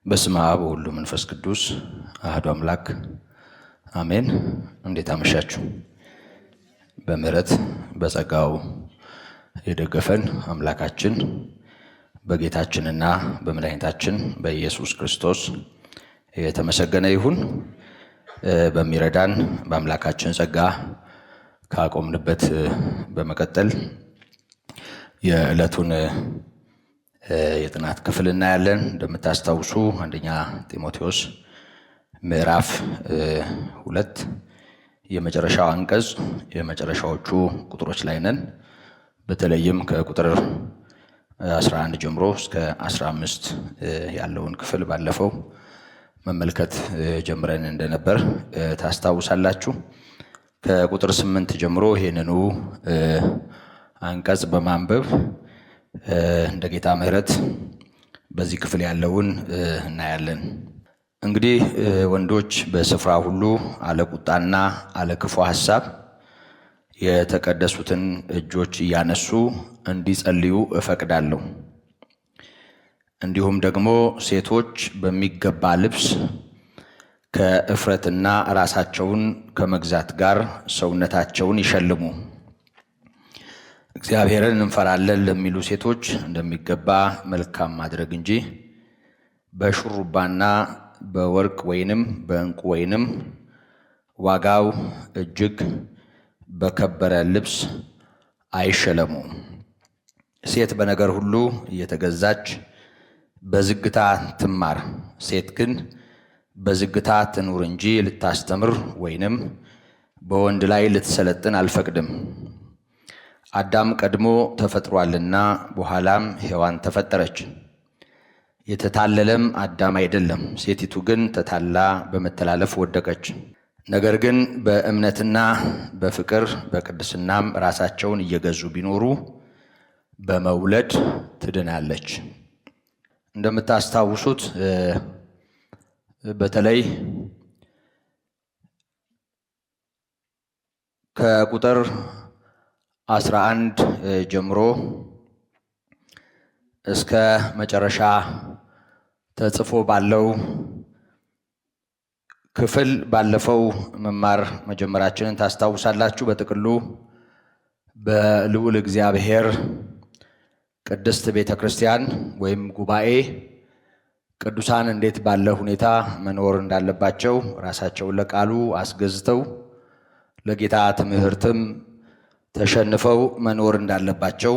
በስመ አብ ወወልድ ወመንፈስ ቅዱስ አሐዱ አምላክ አሜን። እንዴት አመሻችሁ? በምሕረት በጸጋው የደገፈን አምላካችን በጌታችንና በመድኃኒታችን በኢየሱስ ክርስቶስ የተመሰገነ ይሁን። በሚረዳን በአምላካችን ጸጋ ካቆምንበት በመቀጠል የዕለቱን የጥናት ክፍል እናያለን። እንደምታስታውሱ አንደኛ ጢሞቴዎስ ምዕራፍ 2 የመጨረሻው አንቀጽ የመጨረሻዎቹ ቁጥሮች ላይ ነን። በተለይም ከቁጥር 11 ጀምሮ እስከ 15 ያለውን ክፍል ባለፈው መመልከት ጀምረን እንደነበር ታስታውሳላችሁ። ከቁጥር 8 ጀምሮ ይህንኑ አንቀጽ በማንበብ እንደ ጌታ ምሕረት በዚህ ክፍል ያለውን እናያለን። እንግዲህ ወንዶች በስፍራ ሁሉ አለ ቁጣና አለ ክፉ ሐሳብ የተቀደሱትን እጆች እያነሱ እንዲጸልዩ እፈቅዳለሁ። እንዲሁም ደግሞ ሴቶች በሚገባ ልብስ ከእፍረትና ራሳቸውን ከመግዛት ጋር ሰውነታቸውን ይሸልሙ። እግዚአብሔርን እንፈራለን ለሚሉ ሴቶች እንደሚገባ መልካም ማድረግ እንጂ በሹሩባና በወርቅ ወይንም በዕንቁ ወይንም ዋጋው እጅግ በከበረ ልብስ አይሸለሙ። ሴት በነገር ሁሉ እየተገዛች በዝግታ ትማር። ሴት ግን በዝግታ ትኑር እንጂ ልታስተምር ወይንም በወንድ ላይ ልትሰለጥን አልፈቅድም። አዳም ቀድሞ ተፈጥሯልና በኋላም ሔዋን ተፈጠረች። የተታለለም አዳም አይደለም፣ ሴቲቱ ግን ተታላ በመተላለፍ ወደቀች። ነገር ግን በእምነትና በፍቅር በቅድስናም ራሳቸውን እየገዙ ቢኖሩ በመውለድ ትድናለች። እንደምታስታውሱት በተለይ ከቁጥር 11 ጀምሮ እስከ መጨረሻ ተጽፎ ባለው ክፍል ባለፈው መማር መጀመራችንን ታስታውሳላችሁ። በጥቅሉ በልዑል እግዚአብሔር ቅድስት ቤተ ክርስቲያን ወይም ጉባኤ ቅዱሳን እንዴት ባለ ሁኔታ መኖር እንዳለባቸው ራሳቸውን ለቃሉ አስገዝተው ለጌታ ትምህርትም ተሸንፈው መኖር እንዳለባቸው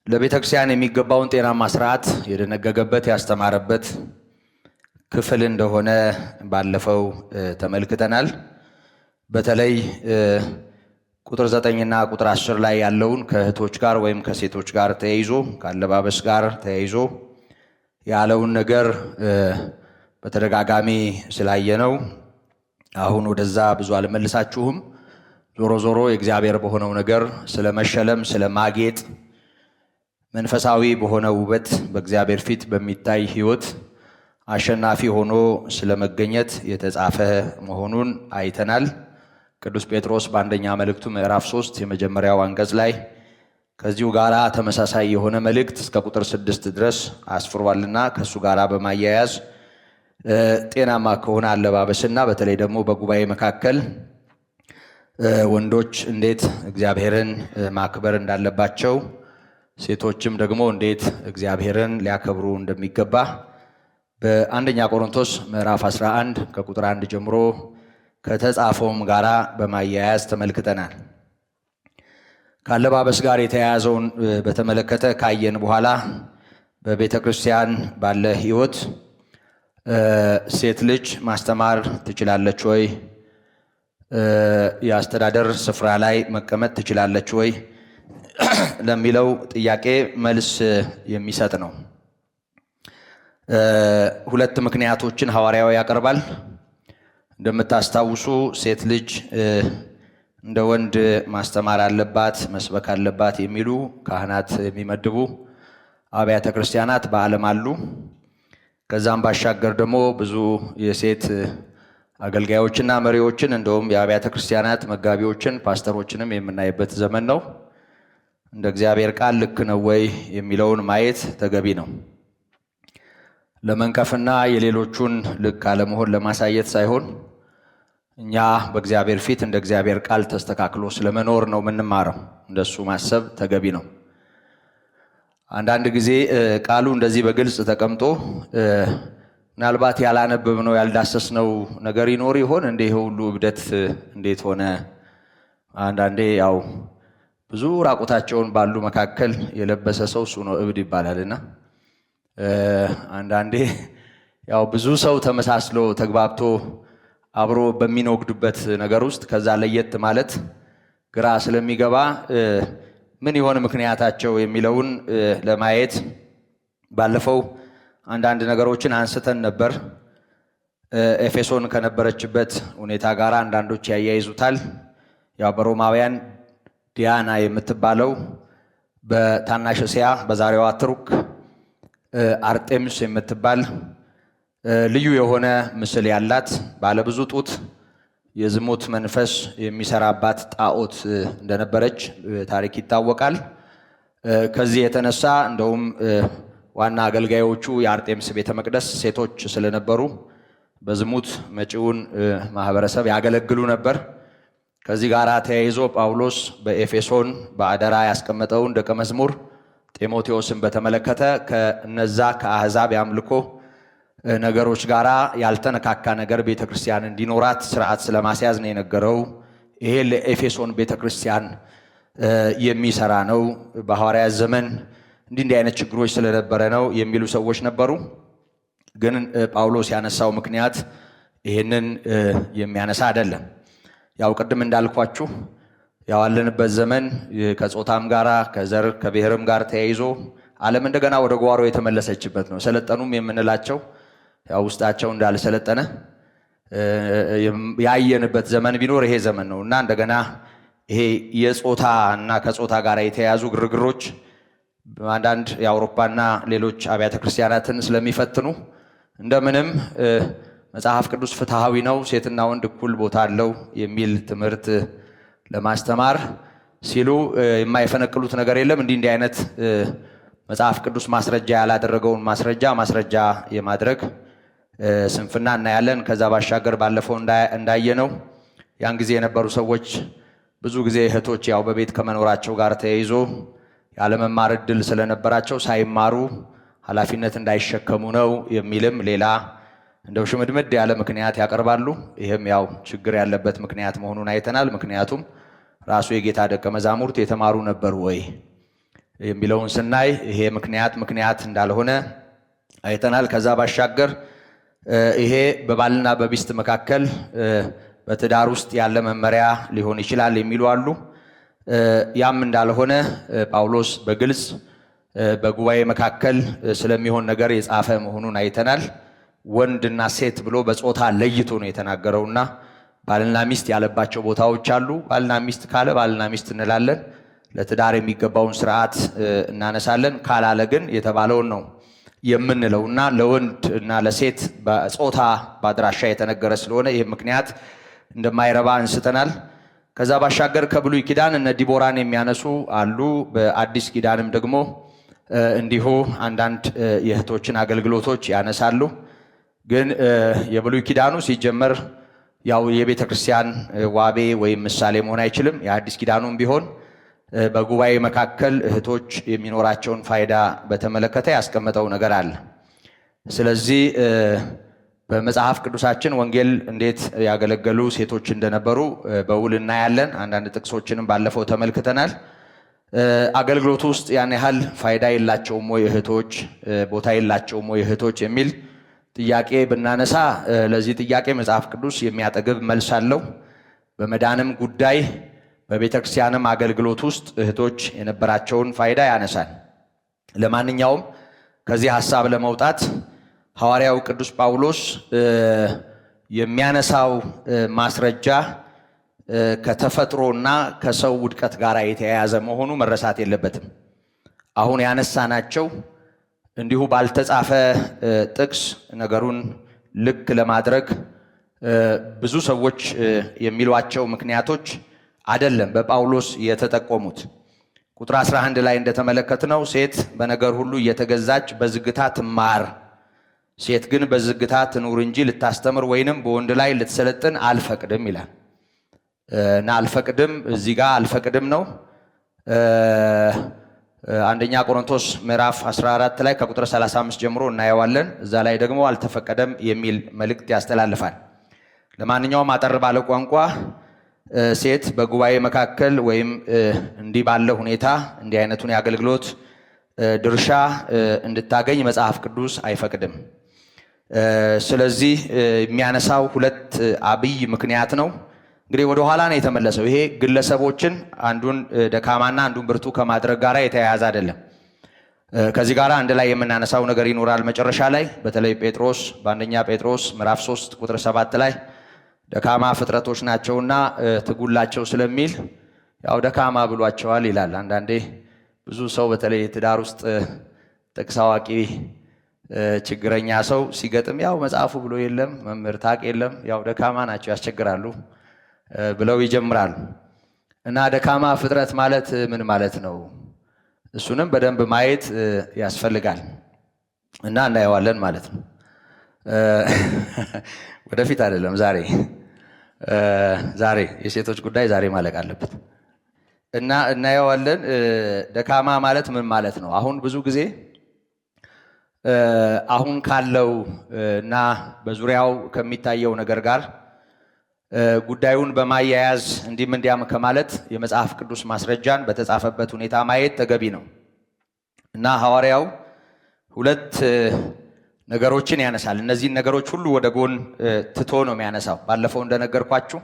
ለቤተ ክርስቲያን የሚገባውን ጤናማ ስርዓት የደነገገበት ያስተማረበት ክፍል እንደሆነ ባለፈው ተመልክተናል። በተለይ ቁጥር 9ና ቁጥር 10 ላይ ያለውን ከእህቶች ጋር ወይም ከሴቶች ጋር ተያይዞ ከአለባበስ ጋር ተያይዞ ያለውን ነገር በተደጋጋሚ ስላየነው አሁን ወደዛ ብዙ አልመልሳችሁም። ዞሮ ዞሮ የእግዚአብሔር በሆነው ነገር ስለመሸለም ስለማጌጥ መንፈሳዊ በሆነ ውበት በእግዚአብሔር ፊት በሚታይ ሕይወት አሸናፊ ሆኖ ስለመገኘት የተጻፈ መሆኑን አይተናል። ቅዱስ ጴጥሮስ በአንደኛ መልእክቱ ምዕራፍ 3 የመጀመሪያው አንቀጽ ላይ ከዚሁ ጋራ ተመሳሳይ የሆነ መልእክት እስከ ቁጥር 6 ድረስ አስፍሯልና ከሱ ጋራ በማያያዝ ጤናማ ከሆነ አለባበስና በተለይ ደግሞ በጉባኤ መካከል ወንዶች እንዴት እግዚአብሔርን ማክበር እንዳለባቸው፣ ሴቶችም ደግሞ እንዴት እግዚአብሔርን ሊያከብሩ እንደሚገባ በአንደኛ ቆሮንቶስ ምዕራፍ 11 ከቁጥር 1 ጀምሮ ከተጻፈውም ጋራ በማያያዝ ተመልክተናል። ከአለባበስ ጋር የተያያዘውን በተመለከተ ካየን በኋላ በቤተ ክርስቲያን ባለ ሕይወት ሴት ልጅ ማስተማር ትችላለች ወይ? የአስተዳደር ስፍራ ላይ መቀመጥ ትችላለች ወይ ለሚለው ጥያቄ መልስ የሚሰጥ ነው። ሁለት ምክንያቶችን ሐዋርያው ያቀርባል። እንደምታስታውሱ ሴት ልጅ እንደ ወንድ ማስተማር አለባት፣ መስበክ አለባት የሚሉ ካህናት የሚመድቡ አብያተ ክርስቲያናት በዓለም አሉ። ከዛም ባሻገር ደግሞ ብዙ የሴት አገልጋዮችና መሪዎችን እንደውም የአብያተ ክርስቲያናት መጋቢዎችን ፓስተሮችንም የምናይበት ዘመን ነው። እንደ እግዚአብሔር ቃል ልክ ነው ወይ የሚለውን ማየት ተገቢ ነው። ለመንቀፍና የሌሎቹን ልክ አለመሆን ለማሳየት ሳይሆን እኛ በእግዚአብሔር ፊት እንደ እግዚአብሔር ቃል ተስተካክሎ ስለመኖር ነው የምንማረው። እንደሱ ማሰብ ተገቢ ነው። አንዳንድ ጊዜ ቃሉ እንደዚህ በግልጽ ተቀምጦ ምናልባት ያላነበብነው ያልዳሰስነው ነገር ይኖር ይሆን? እንደ ይሄ ሁሉ እብደት እንዴት ሆነ? አንዳንዴ ያው ብዙ ራቁታቸውን ባሉ መካከል የለበሰ ሰው እሱ ነው እብድ ይባላልና አንዳንዴ ያው ብዙ ሰው ተመሳስሎ ተግባብቶ አብሮ በሚኖግዱበት ነገር ውስጥ ከዛ ለየት ማለት ግራ ስለሚገባ ምን ይሆን ምክንያታቸው የሚለውን ለማየት ባለፈው አንዳንድ ነገሮችን አንስተን ነበር። ኤፌሶን ከነበረችበት ሁኔታ ጋር አንዳንዶች ያያይዙታል። ያው በሮማውያን ዲያና የምትባለው በታናሽ እስያ በዛሬዋ ቱርክ አርጤምስ የምትባል ልዩ የሆነ ምስል ያላት ባለብዙ ጡት የዝሙት መንፈስ የሚሰራባት ጣዖት እንደነበረች ታሪክ ይታወቃል። ከዚህ የተነሳ እንደውም ዋና አገልጋዮቹ የአርጤምስ ቤተ መቅደስ ሴቶች ስለነበሩ በዝሙት መጪውን ማህበረሰብ ያገለግሉ ነበር። ከዚህ ጋር ተያይዞ ጳውሎስ በኤፌሶን በአደራ ያስቀመጠውን ደቀ መዝሙር ጢሞቴዎስን በተመለከተ ከነዛ ከአሕዛብ ያምልኮ ነገሮች ጋራ ያልተነካካ ነገር ቤተክርስቲያን እንዲኖራት ስርዓት ስለማስያዝ ነው የነገረው። ይሄ ለኤፌሶን ቤተክርስቲያን የሚሰራ ነው። በሐዋርያት ዘመን እንዲህ አይነት ችግሮች ስለነበረ ነው የሚሉ ሰዎች ነበሩ። ግን ጳውሎስ ያነሳው ምክንያት ይሄንን የሚያነሳ አይደለም። ያው ቅድም እንዳልኳችሁ ያው ያለንበት ዘመን ከጾታም ጋራ ከዘር ከብሔርም ጋር ተያይዞ ዓለም እንደገና ወደ ጓሮ የተመለሰችበት ነው። ሰለጠኑም የምንላቸው ያው ውስጣቸው እንዳልሰለጠነ ያየንበት ዘመን ቢኖር ይሄ ዘመን ነው እና እንደገና ይሄ የጾታ እና ከጾታ ጋር የተያያዙ ግርግሮች አንዳንድ የአውሮፓና ሌሎች አብያተ ክርስቲያናትን ስለሚፈትኑ እንደምንም መጽሐፍ ቅዱስ ፍትሃዊ ነው፣ ሴትና ወንድ እኩል ቦታ አለው የሚል ትምህርት ለማስተማር ሲሉ የማይፈነቅሉት ነገር የለም። እንዲህ አይነት መጽሐፍ ቅዱስ ማስረጃ ያላደረገውን ማስረጃ የማድረግ ስንፍና እናያለን። ከዛ ባሻገር ባለፈው እንዳየነው ያን ጊዜ የነበሩ ሰዎች ብዙ ጊዜ እህቶች ያው በቤት ከመኖራቸው ጋር ተያይዞ ያለመማር ዕድል ስለነበራቸው ሳይማሩ ኃላፊነት እንዳይሸከሙ ነው የሚልም ሌላ እንደው ሽምድምድ ያለ ምክንያት ያቀርባሉ። ይሄም ያው ችግር ያለበት ምክንያት መሆኑን አይተናል። ምክንያቱም ራሱ የጌታ ደቀ መዛሙርት የተማሩ ነበሩ ወይ የሚለውን ስናይ ይሄ ምክንያት እንዳልሆነ አይተናል። ከዛ ባሻገር ይሄ በባልና በሚስት መካከል በትዳር ውስጥ ያለ መመሪያ ሊሆን ይችላል የሚሉ አሉ። ያም እንዳልሆነ ጳውሎስ በግልጽ በጉባኤ መካከል ስለሚሆን ነገር የጻፈ መሆኑን አይተናል። ወንድና ሴት ብሎ በጾታ ለይቶ ነው የተናገረውና ባልና ሚስት ያለባቸው ቦታዎች አሉ። ባልና ሚስት ካለ ባልና ሚስት እንላለን፣ ለትዳር የሚገባውን ስርዓት እናነሳለን። ካላለ ግን የተባለውን ነው የምንለውና ለወንድ እና ለሴት በጾታ ባድራሻ የተነገረ ስለሆነ ይህ ምክንያት እንደማይረባ አንስተናል። ከዛ ባሻገር ከብሉይ ኪዳን እነ ዲቦራን የሚያነሱ አሉ። በአዲስ ኪዳንም ደግሞ እንዲሁ አንዳንድ የእህቶችን አገልግሎቶች ያነሳሉ። ግን የብሉይ ኪዳኑ ሲጀመር ያው የቤተ ክርስቲያን ዋቤ ወይም ምሳሌ መሆን አይችልም። የአዲስ ኪዳኑም ቢሆን በጉባኤ መካከል እህቶች የሚኖራቸውን ፋይዳ በተመለከተ ያስቀመጠው ነገር አለ። ስለዚህ በመጽሐፍ ቅዱሳችን ወንጌል እንዴት ያገለገሉ ሴቶች እንደነበሩ በውል እናያለን። አንዳንድ ጥቅሶችንም ባለፈው ተመልክተናል። አገልግሎቱ ውስጥ ያን ያህል ፋይዳ የላቸውም ወይ እህቶች፣ ቦታ የላቸውም ወይ እህቶች የሚል ጥያቄ ብናነሳ ለዚህ ጥያቄ መጽሐፍ ቅዱስ የሚያጠግብ መልስ አለው። በመዳንም ጉዳይ በቤተ ክርስቲያንም አገልግሎት ውስጥ እህቶች የነበራቸውን ፋይዳ ያነሳል። ለማንኛውም ከዚህ ሐሳብ ለመውጣት ሐዋርያው ቅዱስ ጳውሎስ የሚያነሳው ማስረጃ ከተፈጥሮና ከሰው ውድቀት ጋር የተያያዘ መሆኑ መረሳት የለበትም። አሁን ያነሳናቸው እንዲሁ ባልተጻፈ ጥቅስ ነገሩን ልክ ለማድረግ ብዙ ሰዎች የሚሏቸው ምክንያቶች አይደለም በጳውሎስ የተጠቆሙት። ቁጥር 11 ላይ እንደተመለከትነው ሴት በነገር ሁሉ እየተገዛች በዝግታ ትማር፣ ሴት ግን በዝግታ ትኑር እንጂ ልታስተምር ወይንም በወንድ ላይ ልትሰለጥን አልፈቅድም ይላል። እና አልፈቅድም እዚህ ጋር አልፈቅድም ነው። አንደኛ ቆሮንቶስ ምዕራፍ 14 ላይ ከቁጥር 35 ጀምሮ እናየዋለን። እዛ ላይ ደግሞ አልተፈቀደም የሚል መልእክት ያስተላልፋል። ለማንኛውም አጠር ባለ ቋንቋ ሴት በጉባኤ መካከል ወይም እንዲህ ባለ ሁኔታ እንዲህ አይነቱን የአገልግሎት ድርሻ እንድታገኝ መጽሐፍ ቅዱስ አይፈቅድም። ስለዚህ የሚያነሳው ሁለት አብይ ምክንያት ነው። እንግዲህ ወደ ኋላ ነው የተመለሰው። ይሄ ግለሰቦችን አንዱን ደካማና አንዱን ብርቱ ከማድረግ ጋር የተያያዘ አይደለም። ከዚህ ጋር አንድ ላይ የምናነሳው ነገር ይኖራል መጨረሻ ላይ። በተለይ ጴጥሮስ በአንደኛ ጴጥሮስ ምዕራፍ 3 ቁጥር 7 ላይ ደካማ ፍጥረቶች ናቸውና ትጉላቸው ስለሚል ያው ደካማ ብሏቸዋል ይላል። አንዳንዴ ብዙ ሰው በተለይ ትዳር ውስጥ ጥቅስ አዋቂ ችግረኛ ሰው ሲገጥም ያው መጽሐፉ ብሎ የለም መምህር ታቅ የለም ያው ደካማ ናቸው ያስቸግራሉ ብለው ይጀምራሉ። እና ደካማ ፍጥረት ማለት ምን ማለት ነው? እሱንም በደንብ ማየት ያስፈልጋል እና እናየዋለን ማለት ነው። ወደፊት አይደለም ዛሬ የሴቶች ጉዳይ ዛሬ ማለቅ አለበት እና እናየዋለን። ደካማ ማለት ምን ማለት ነው? አሁን ብዙ ጊዜ አሁን ካለው እና በዙሪያው ከሚታየው ነገር ጋር ጉዳዩን በማያያዝ እንዲያም ከማለት የመጽሐፍ ቅዱስ ማስረጃን በተጻፈበት ሁኔታ ማየት ተገቢ ነው እና ሐዋርያው ሁለት ነገሮችን ያነሳል። እነዚህን ነገሮች ሁሉ ወደ ጎን ትቶ ነው የሚያነሳው። ባለፈው እንደነገርኳችሁ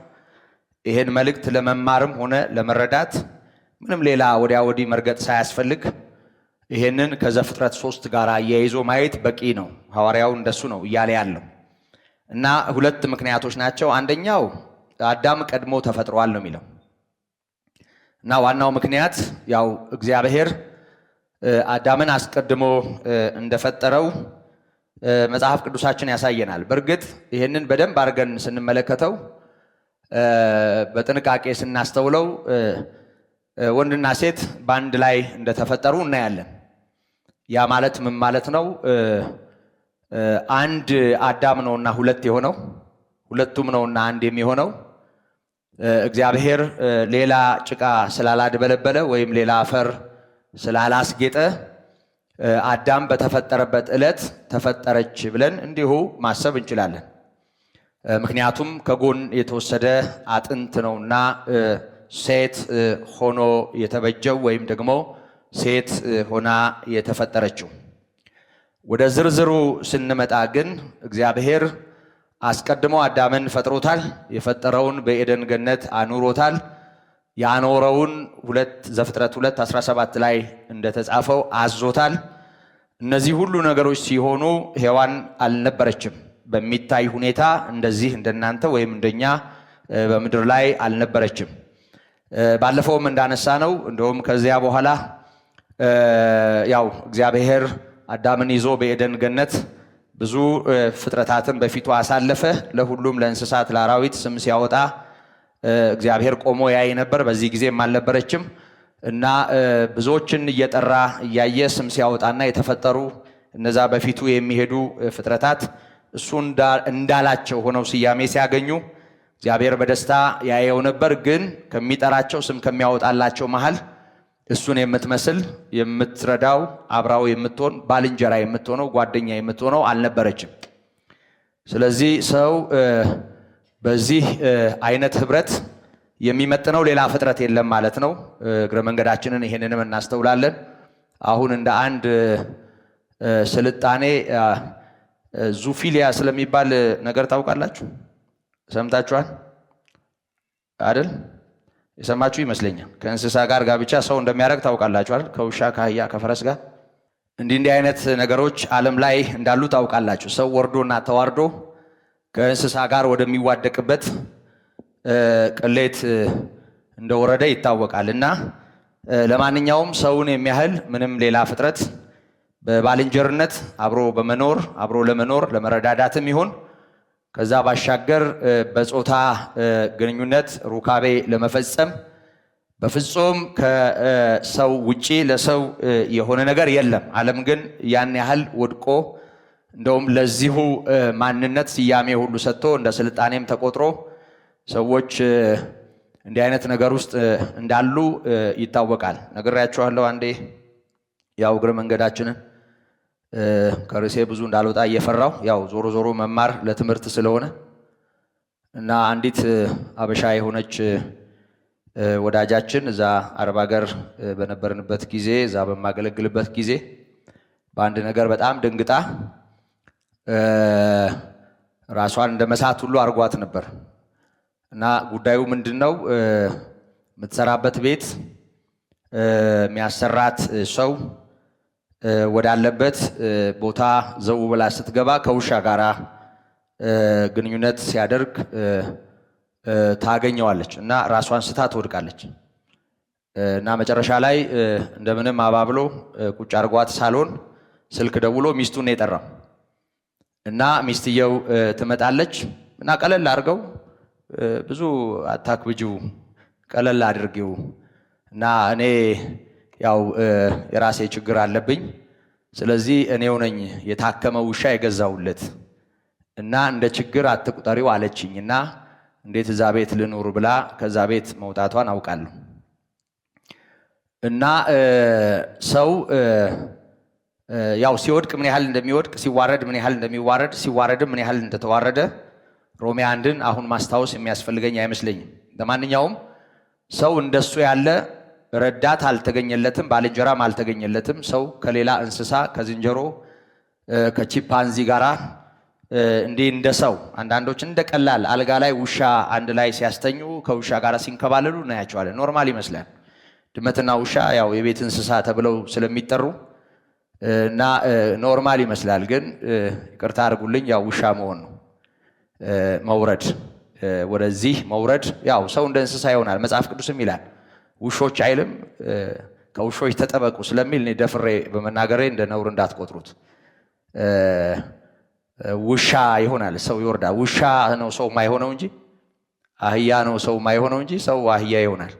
ይሄን መልእክት ለመማርም ሆነ ለመረዳት ምንም ሌላ ወዲያ ወዲህ መርገጥ ሳያስፈልግ ይሄንን ከዘፍጥረት 3 ጋር አያይዞ ማየት በቂ ነው። ሐዋርያው እንደሱ ነው እያለ ያለው እና ሁለት ምክንያቶች ናቸው። አንደኛው አዳም ቀድሞ ተፈጥሯል ነው የሚለው እና ዋናው ምክንያት ያው እግዚአብሔር አዳምን አስቀድሞ እንደፈጠረው መጽሐፍ ቅዱሳችን ያሳየናል። በእርግጥ ይሄንን በደንብ አድርገን ስንመለከተው በጥንቃቄ ስናስተውለው ወንድና ሴት በአንድ ላይ እንደተፈጠሩ እናያለን። ያ ማለት ምን ማለት ነው? አንድ አዳም ነውና ሁለት የሆነው፣ ሁለቱም ነውና አንድ የሚሆነው። እግዚአብሔር ሌላ ጭቃ ስላላድበለበለ ወይም ሌላ አፈር ስላላስጌጠ አዳም በተፈጠረበት ዕለት ተፈጠረች ብለን እንዲሁ ማሰብ እንችላለን። ምክንያቱም ከጎን የተወሰደ አጥንት ነውና ሴት ሆኖ የተበጀው ወይም ደግሞ ሴት ሆና የተፈጠረችው። ወደ ዝርዝሩ ስንመጣ ግን እግዚአብሔር አስቀድሞ አዳምን ፈጥሮታል። የፈጠረውን በኤደን ገነት አኑሮታል። ያኖረውን ዘፍጥረት 2:17 ላይ እንደተጻፈው አዞታል። እነዚህ ሁሉ ነገሮች ሲሆኑ ሔዋን አልነበረችም። በሚታይ ሁኔታ እንደዚህ እንደናንተ ወይም እንደኛ በምድር ላይ አልነበረችም። ባለፈውም እንዳነሳ ነው እንደውም ከዚያ በኋላ ያው እግዚአብሔር አዳምን ይዞ በኤደን ገነት ብዙ ፍጥረታትን በፊቱ አሳለፈ። ለሁሉም ለእንስሳት ለአራዊት ስም ሲያወጣ እግዚአብሔር ቆሞ ያይ ነበር። በዚህ ጊዜም አልነበረችም እና ብዙዎችን እየጠራ እያየ ስም ሲያወጣና የተፈጠሩ እነዛ በፊቱ የሚሄዱ ፍጥረታት እሱ እንዳላቸው ሆነው ስያሜ ሲያገኙ እግዚአብሔር በደስታ ያየው ነበር። ግን ከሚጠራቸው ስም ከሚያወጣላቸው መሃል እሱን የምትመስል የምትረዳው አብራው የምትሆን ባልንጀራ የምትሆነው ጓደኛ የምትሆነው አልነበረችም። ስለዚህ ሰው በዚህ አይነት ህብረት የሚመጥነው ሌላ ፍጥረት የለም ማለት ነው። እግረ መንገዳችንን ይሄንንም እናስተውላለን። አሁን እንደ አንድ ስልጣኔ ዙፊሊያ ስለሚባል ነገር ታውቃላችሁ? ሰምታችኋል አይደል? የሰማችሁ ይመስለኛል። ከእንስሳ ጋር ጋብቻ ሰው እንደሚያደርግ ታውቃላችኋል? ከውሻ ከአህያ ከፈረስ ጋር እንዲህ አይነት ነገሮች ዓለም ላይ እንዳሉ ታውቃላችሁ። ሰው ወርዶና ተዋርዶ ከእንስሳ ጋር ወደሚዋደቅበት ቅሌት እንደወረደ ይታወቃልና ለማንኛውም ሰውን የሚያህል ምንም ሌላ ፍጥረት በባልንጀርነት አብሮ በመኖር አብሮ ለመኖር ለመረዳዳትም ይሁን ከዛ ባሻገር በጾታ ግንኙነት ሩካቤ ለመፈጸም በፍጹም ከሰው ውጪ ለሰው የሆነ ነገር የለም። ዓለም ግን ያን ያህል ወድቆ እንደውም ለዚሁ ማንነት ስያሜ ሁሉ ሰጥቶ እንደ ስልጣኔም ተቆጥሮ ሰዎች እንዲህ አይነት ነገር ውስጥ እንዳሉ ይታወቃል። ነግሬያችኋለሁ አንዴ ያው እግረ መንገዳችንን ከርዕሴ ብዙ እንዳልወጣ እየፈራው ያው ዞሮ ዞሮ መማር ለትምህርት ስለሆነ እና አንዲት አበሻ የሆነች ወዳጃችን እዛ አረብ ሀገር በነበርንበት ጊዜ እዛ በማገለግልበት ጊዜ በአንድ ነገር በጣም ደንግጣ ራሷን እንደ መሳት ሁሉ አርጓት ነበር። እና ጉዳዩ ምንድነው? የምትሰራበት ቤት የሚያሰራት ሰው ወዳለበት ቦታ ዘው ብላ ስትገባ ከውሻ ጋራ ግንኙነት ሲያደርግ ታገኘዋለች እና ራሷን ስታ ትወድቃለች። እና መጨረሻ ላይ እንደምንም አባብሎ ቁጭ አርጓት ሳሎን ስልክ ደውሎ ሚስቱን ነው የጠራው። እና ሚስትየው ትመጣለች እና ቀለል አድርገው ብዙ አታክብጂው ቀለል አድርጊው እና እኔ ያው የራሴ ችግር አለብኝ ስለዚህ እኔው ነኝ የታከመ ውሻ የገዛውለት እና እንደ ችግር አትቁጠሪው አለችኝና እንዴት እዛ ቤት ልኑር ብላ ከዛ ቤት መውጣቷን አውቃለሁ። እና ሰው ያው ሲወድቅ ምን ያህል እንደሚወድቅ ሲዋረድ ምን ያህል እንደሚዋረድ ሲዋረድም ምን ያህል እንደተዋረደ ሮሜ 1ን አሁን ማስታወስ የሚያስፈልገኝ አይመስለኝም። ለማንኛውም ሰው እንደሱ ያለ ረዳት አልተገኘለትም፣ ባልንጀራም አልተገኘለትም። ሰው ከሌላ እንስሳ ከዝንጀሮ ከቺምፓንዚ ጋራ እንደ ሰው አንዳንዶች እንደ ቀላል አልጋ ላይ ውሻ አንድ ላይ ሲያስተኙ ከውሻ ጋራ ሲንከባለሉ እናያቸዋለን። ኖርማል ይመስላል። ድመትና ውሻ ያው የቤት እንስሳ ተብለው ስለሚጠሩ እና ኖርማል ይመስላል። ግን ይቅርታ አድርጉልኝ ያው ውሻ መሆን ነው መውረድ ወደዚህ መውረድ ያው ሰው እንደ እንስሳ ይሆናል። መጽሐፍ ቅዱስም ይላል ውሾች አይልም ከውሾች ተጠበቁ ስለሚል እኔ ደፍሬ በመናገሬ እንደ ነውር እንዳትቆጥሩት። ውሻ ይሆናል ሰው ይወርዳል። ውሻ ነው ሰው ማይሆነው እንጂ አህያ ነው ሰው ማይሆነው እንጂ ሰው አህያ ይሆናል።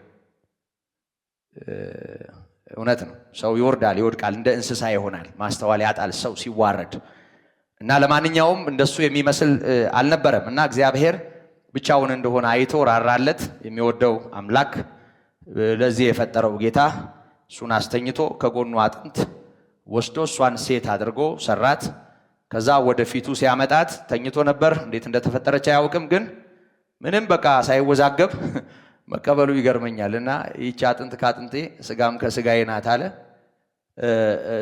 እውነት ነው። ሰው ይወርዳል ይወድቃል፣ እንደ እንስሳ ይሆናል፣ ማስተዋል ያጣል ሰው ሲዋረድ። እና ለማንኛውም እንደሱ የሚመስል አልነበረም። እና እግዚአብሔር ብቻውን እንደሆነ አይቶ ራራለት። የሚወደው አምላክ ለዚህ የፈጠረው ጌታ እሱን አስተኝቶ ከጎኑ አጥንት ወስዶ እሷን ሴት አድርጎ ሰራት። ከዛ ወደፊቱ ሲያመጣት ተኝቶ ነበር። እንዴት እንደተፈጠረች አያውቅም፣ ግን ምንም በቃ ሳይወዛገብ መቀበሉ ይገርመኛል። እና ይህች አጥንት ከአጥንቴ ስጋም ከስጋዬ ናት አለ።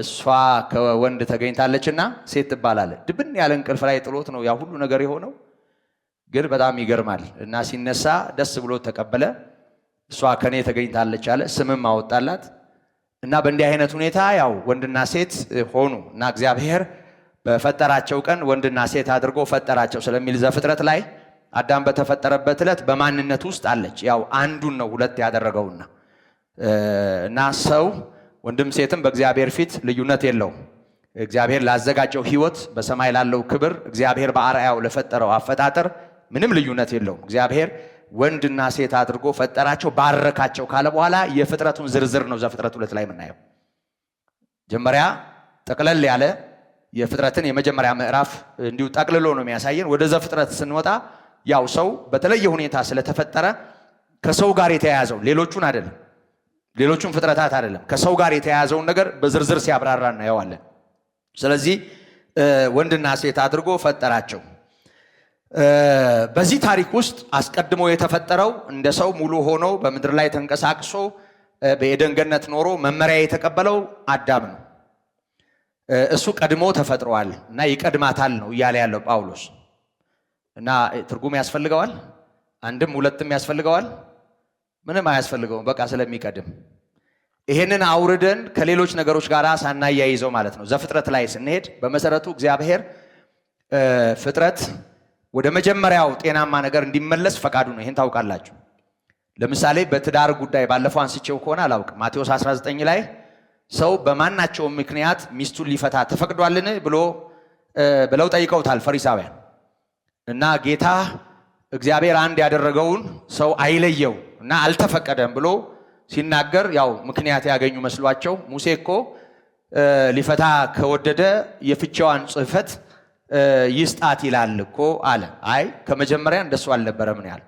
እሷ ከወንድ ተገኝታለችና ሴት ትባላለች። ድብን ያለ እንቅልፍ ላይ ጥሎት ነው ያ ሁሉ ነገር የሆነው። ግን በጣም ይገርማል። እና ሲነሳ ደስ ብሎት ተቀበለ። እሷ ከኔ ተገኝታለች አለ፣ ስምም አወጣላት። እና በእንዲህ አይነት ሁኔታ ያው ወንድና ሴት ሆኑ። እና እግዚአብሔር በፈጠራቸው ቀን ወንድና ሴት አድርጎ ፈጠራቸው ስለሚል ዘፍጥረት ላይ አዳም በተፈጠረበት ዕለት በማንነት ውስጥ አለች። ያው አንዱን ነው ሁለት ያደረገውና እና ሰው ወንድም ሴትም በእግዚአብሔር ፊት ልዩነት የለውም። እግዚአብሔር ላዘጋጀው ሕይወት በሰማይ ላለው ክብር እግዚአብሔር በአርአያው ለፈጠረው አፈጣጠር ምንም ልዩነት የለውም። እግዚአብሔር ወንድና ሴት አድርጎ ፈጠራቸው ባረካቸው ካለ በኋላ የፍጥረቱን ዝርዝር ነው ዘፍጥረት 2 ላይ የምናየው። መጀመሪያ ጠቅለል ያለ የፍጥረትን የመጀመሪያ ምዕራፍ እንዲሁ ጠቅልሎ ነው የሚያሳየን። ወደ ዘፍጥረት ስንወጣ ያው ሰው በተለየ ሁኔታ ስለተፈጠረ ከሰው ጋር የተያያዘው ሌሎቹን አይደለም፣ ሌሎቹን ፍጥረታት አይደለም፣ ከሰው ጋር የተያያዘውን ነገር በዝርዝር ሲያብራራ እናየዋለን። ስለዚህ ወንድና ሴት አድርጎ ፈጠራቸው። በዚህ ታሪክ ውስጥ አስቀድሞ የተፈጠረው እንደ ሰው ሙሉ ሆኖ በምድር ላይ ተንቀሳቅሶ በኤደን ገነት ኖሮ መመሪያ የተቀበለው አዳም ነው። እሱ ቀድሞ ተፈጥሯል እና ይቀድማታል ነው እያለ ያለው ጳውሎስ። እና ትርጉም ያስፈልገዋል? አንድም ሁለትም ያስፈልገዋል? ምንም አያስፈልገውም፣ በቃ ስለሚቀድም። ይሄንን አውርደን ከሌሎች ነገሮች ጋር ሳናያይዘው ማለት ነው ዘፍጥረት ላይ ስንሄድ በመሰረቱ እግዚአብሔር ፍጥረት ወደ መጀመሪያው ጤናማ ነገር እንዲመለስ ፈቃዱ ነው። ይሄን ታውቃላችሁ። ለምሳሌ በትዳር ጉዳይ ባለፈው አንስቼው ከሆነ አላውቅም። ማቴዎስ 19 ላይ ሰው በማናቸው ምክንያት ሚስቱን ሊፈታ ተፈቅዷልን ብለው ጠይቀውታል ፈሪሳውያን። እና ጌታ እግዚአብሔር አንድ ያደረገውን ሰው አይለየው እና አልተፈቀደም ብሎ ሲናገር ያው ምክንያት ያገኙ መስሏቸው ሙሴ እኮ ሊፈታ ከወደደ የፍቻዋን ጽሕፈት ይስጣት ይላል እኮ አለ። አይ ከመጀመሪያ እንደሱ አልነበረም ነው ያለ።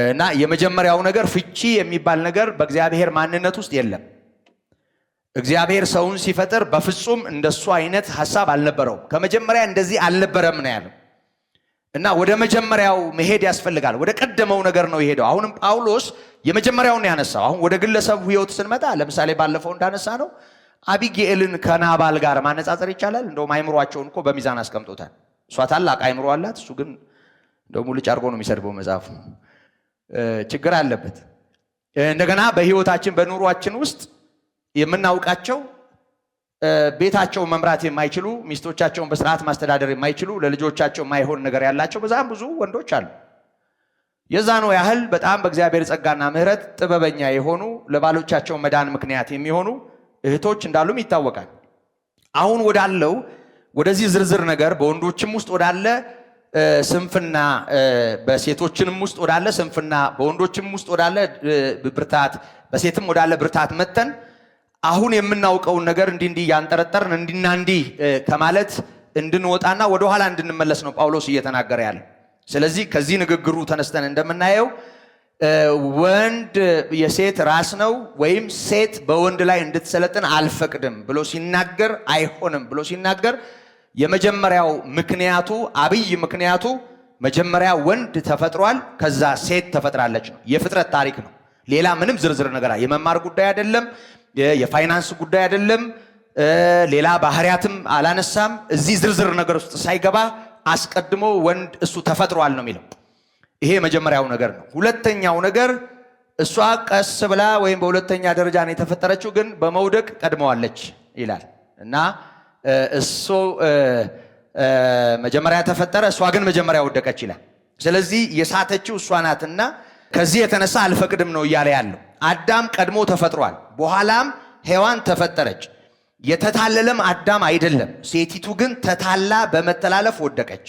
እና የመጀመሪያው ነገር ፍቺ የሚባል ነገር በእግዚአብሔር ማንነት ውስጥ የለም። እግዚአብሔር ሰውን ሲፈጥር በፍጹም እንደሱ አይነት ሐሳብ አልነበረውም። ከመጀመሪያ እንደዚህ አልነበረም ነው ያለው። እና ወደ መጀመሪያው መሄድ ያስፈልጋል። ወደ ቀደመው ነገር ነው የሄደው። አሁንም ጳውሎስ የመጀመሪያውን ያነሳው። አሁን ወደ ግለሰብ ሕይወት ስንመጣ ለምሳሌ ባለፈው እንዳነሳ ነው አቢጌልን ከናባል ጋር ማነጻጸር ይቻላል። እንደውም አይምሯቸውን እኮ በሚዛን አስቀምጦታል። እሷ ታላቅ አይምሮ አላት፣ እሱ ግን እንደው ሙሉ ጫርጎ ነው የሚሰድበው መጽሐፉ። ችግር አለበት። እንደገና በሕይወታችን በኑሯችን ውስጥ የምናውቃቸው ቤታቸውን መምራት የማይችሉ ሚስቶቻቸውን በስርዓት ማስተዳደር የማይችሉ ለልጆቻቸው የማይሆን ነገር ያላቸው በዛም ብዙ ወንዶች አሉ። የዛኑ ያህል በጣም በእግዚአብሔር ጸጋና ምሕረት ጥበበኛ የሆኑ ለባሎቻቸው መዳን ምክንያት የሚሆኑ እህቶች እንዳሉም ይታወቃል። አሁን ወዳለው ወደዚህ ዝርዝር ነገር በወንዶችም ውስጥ ወዳለ ስንፍና፣ በሴቶችንም ውስጥ ወዳለ ስንፍና፣ በወንዶችም ውስጥ ወዳለ ብርታት፣ በሴትም ወዳለ ብርታት መተን አሁን የምናውቀውን ነገር እንዲህ ያንጠረጠርን እንዲና እንዲህ ከማለት እንድንወጣና ወደ ኋላ እንድንመለስ ነው ጳውሎስ እየተናገረ ያለ። ስለዚህ ከዚህ ንግግሩ ተነስተን እንደምናየው ወንድ የሴት ራስ ነው ወይም ሴት በወንድ ላይ እንድትሰለጥን አልፈቅድም ብሎ ሲናገር፣ አይሆንም ብሎ ሲናገር የመጀመሪያው ምክንያቱ አብይ ምክንያቱ መጀመሪያ ወንድ ተፈጥሯል፣ ከዛ ሴት ተፈጥራለች ነው። የፍጥረት ታሪክ ነው። ሌላ ምንም ዝርዝር ነገር የመማር ጉዳይ አይደለም። የፋይናንስ ጉዳይ አይደለም። ሌላ ባህሪያትም አላነሳም። እዚህ ዝርዝር ነገር ውስጥ ሳይገባ አስቀድሞ ወንድ እሱ ተፈጥሯል ነው የሚለው። ይሄ መጀመሪያው ነገር ነው። ሁለተኛው ነገር እሷ ቀስ ብላ ወይም በሁለተኛ ደረጃ ነው የተፈጠረችው፣ ግን በመውደቅ ቀድመዋለች ይላል እና እሱ መጀመሪያ ተፈጠረ፣ እሷ ግን መጀመሪያ ወደቀች ይላል። ስለዚህ የሳተችው እሷ ናትና ከዚህ የተነሳ አልፈቅድም ነው እያለ ያለው። አዳም ቀድሞ ተፈጥሯል፣ በኋላም ሔዋን ተፈጠረች። የተታለለም አዳም አይደለም። ሴቲቱ ግን ተታላ በመተላለፍ ወደቀች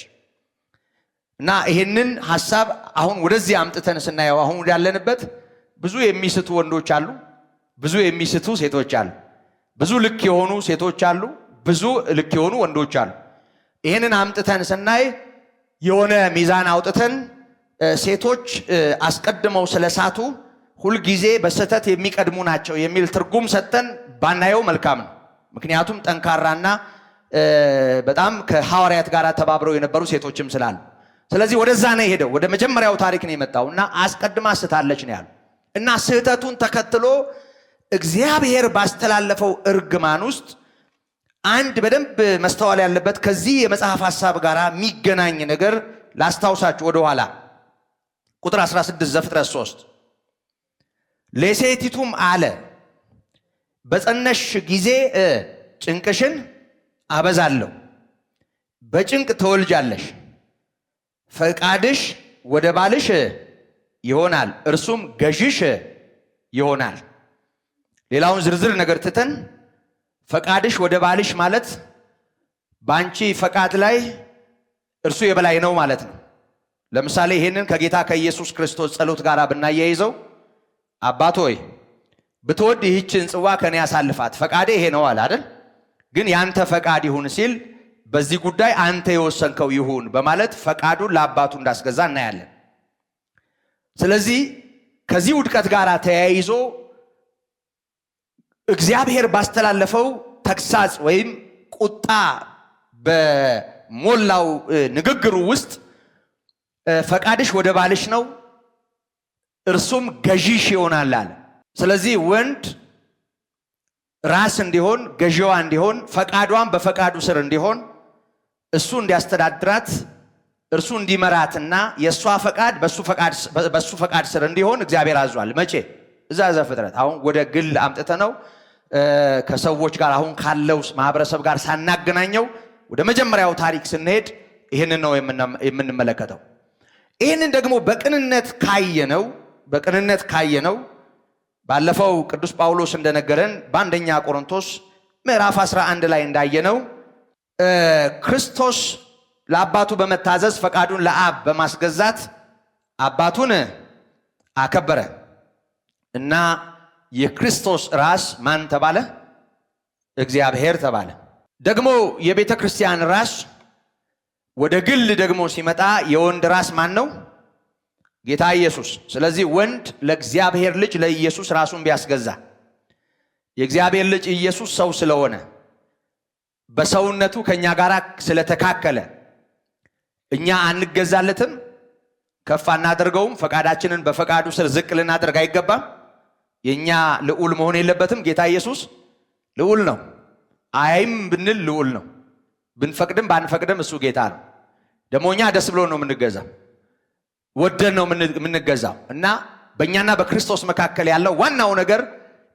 እና ይህንን ሐሳብ አሁን ወደዚህ አምጥተን ስናየው አሁን ያለንበት ብዙ የሚስቱ ወንዶች አሉ፣ ብዙ የሚስቱ ሴቶች አሉ፣ ብዙ ልክ የሆኑ ሴቶች አሉ፣ ብዙ ልክ የሆኑ ወንዶች አሉ። ይህንን አምጥተን ስናይ የሆነ ሚዛን አውጥተን ሴቶች አስቀድመው ስለሳቱ ሁልጊዜ በስህተት የሚቀድሙ ናቸው የሚል ትርጉም ሰጥተን ባናየው መልካም ነው። ምክንያቱም ጠንካራና በጣም ከሐዋርያት ጋር ተባብረው የነበሩ ሴቶችም ስላሉ፣ ስለዚህ ወደዛ ነው የሄደው። ወደ መጀመሪያው ታሪክ ነው የመጣው እና አስቀድማ ስታለች ነው ያለው እና ስህተቱን ተከትሎ እግዚአብሔር ባስተላለፈው እርግማን ውስጥ አንድ በደንብ መስተዋል ያለበት ከዚህ የመጽሐፍ ሐሳብ ጋር የሚገናኝ ነገር ላስታውሳችሁ። ወደ ኋላ ቁጥር 16 ዘፍጥረት 3 ለሴቲቱም አለ በጸነሽ ጊዜ ጭንቅሽን አበዛለሁ፣ በጭንቅ ትወልጃለሽ፣ ፈቃድሽ ወደ ባልሽ ይሆናል፣ እርሱም ገዥሽ ይሆናል። ሌላውን ዝርዝር ነገር ትተን ፈቃድሽ ወደ ባልሽ ማለት በአንቺ ፈቃድ ላይ እርሱ የበላይ ነው ማለት ነው። ለምሳሌ ይሄንን ከጌታ ከኢየሱስ ክርስቶስ ጸሎት ጋር ብናያይዘው አባት ሆይ ብትወድ ይህችን ጽዋ ከኔ ያሳልፋት፣ ፈቃዴ ይሄ ነው አለ አይደል? ግን ያንተ ፈቃድ ይሁን ሲል በዚህ ጉዳይ አንተ የወሰንከው ይሁን በማለት ፈቃዱን ለአባቱ እንዳስገዛ እናያለን። ስለዚህ ከዚህ ውድቀት ጋር ተያይዞ እግዚአብሔር ባስተላለፈው ተግሳጽ ወይም ቁጣ በሞላው ንግግሩ ውስጥ ፈቃድሽ ወደ ባልሽ ነው፣ እርሱም ገዢሽ ይሆናል አለ። ስለዚህ ወንድ ራስ እንዲሆን፣ ገዢዋ እንዲሆን፣ ፈቃዷን በፈቃዱ ስር እንዲሆን፣ እሱ እንዲያስተዳድራት፣ እርሱ እንዲመራትና የእሷ ፈቃድ በሱ ፈቃድ ስር እንዲሆን እግዚአብሔር አዟል። መቼ? እዛ ዘፍጥረት። አሁን ወደ ግል አምጥተ ነው ከሰዎች ጋር አሁን ካለው ማህበረሰብ ጋር ሳናገናኘው ወደ መጀመሪያው ታሪክ ስንሄድ ይህንን ነው የምንመለከተው። ይህንን ደግሞ በቅንነት ካየነው ባለፈው ቅዱስ ጳውሎስ እንደነገረን በአንደኛ ቆሮንቶስ ምዕራፍ 11 ላይ እንዳየነው ክርስቶስ ለአባቱ በመታዘዝ ፈቃዱን ለአብ በማስገዛት አባቱን አከበረ እና የክርስቶስ ራስ ማን ተባለ? እግዚአብሔር ተባለ። ደግሞ የቤተ ክርስቲያን ራስ ወደ ግል ደግሞ ሲመጣ የወንድ ራስ ማን ነው? ጌታ ኢየሱስ። ስለዚህ ወንድ ለእግዚአብሔር ልጅ ለኢየሱስ ራሱን ቢያስገዛ የእግዚአብሔር ልጅ ኢየሱስ ሰው ስለሆነ በሰውነቱ ከኛ ጋር ስለተካከለ እኛ አንገዛለትም፣ ከፍ አናደርገውም። ፈቃዳችንን በፈቃዱ ስር ዝቅ ልናደርግ አይገባም። የኛ ልዑል መሆን የለበትም። ጌታ ኢየሱስ ልዑል ነው። አይም ብንል ልዑል ነው። ብንፈቅድም ባንፈቅድም እሱ ጌታ ነው። ደግሞ እኛ ደስ ብሎ ነው የምንገዛው፣ ወደን ነው የምንገዛው። እና በእኛና በክርስቶስ መካከል ያለው ዋናው ነገር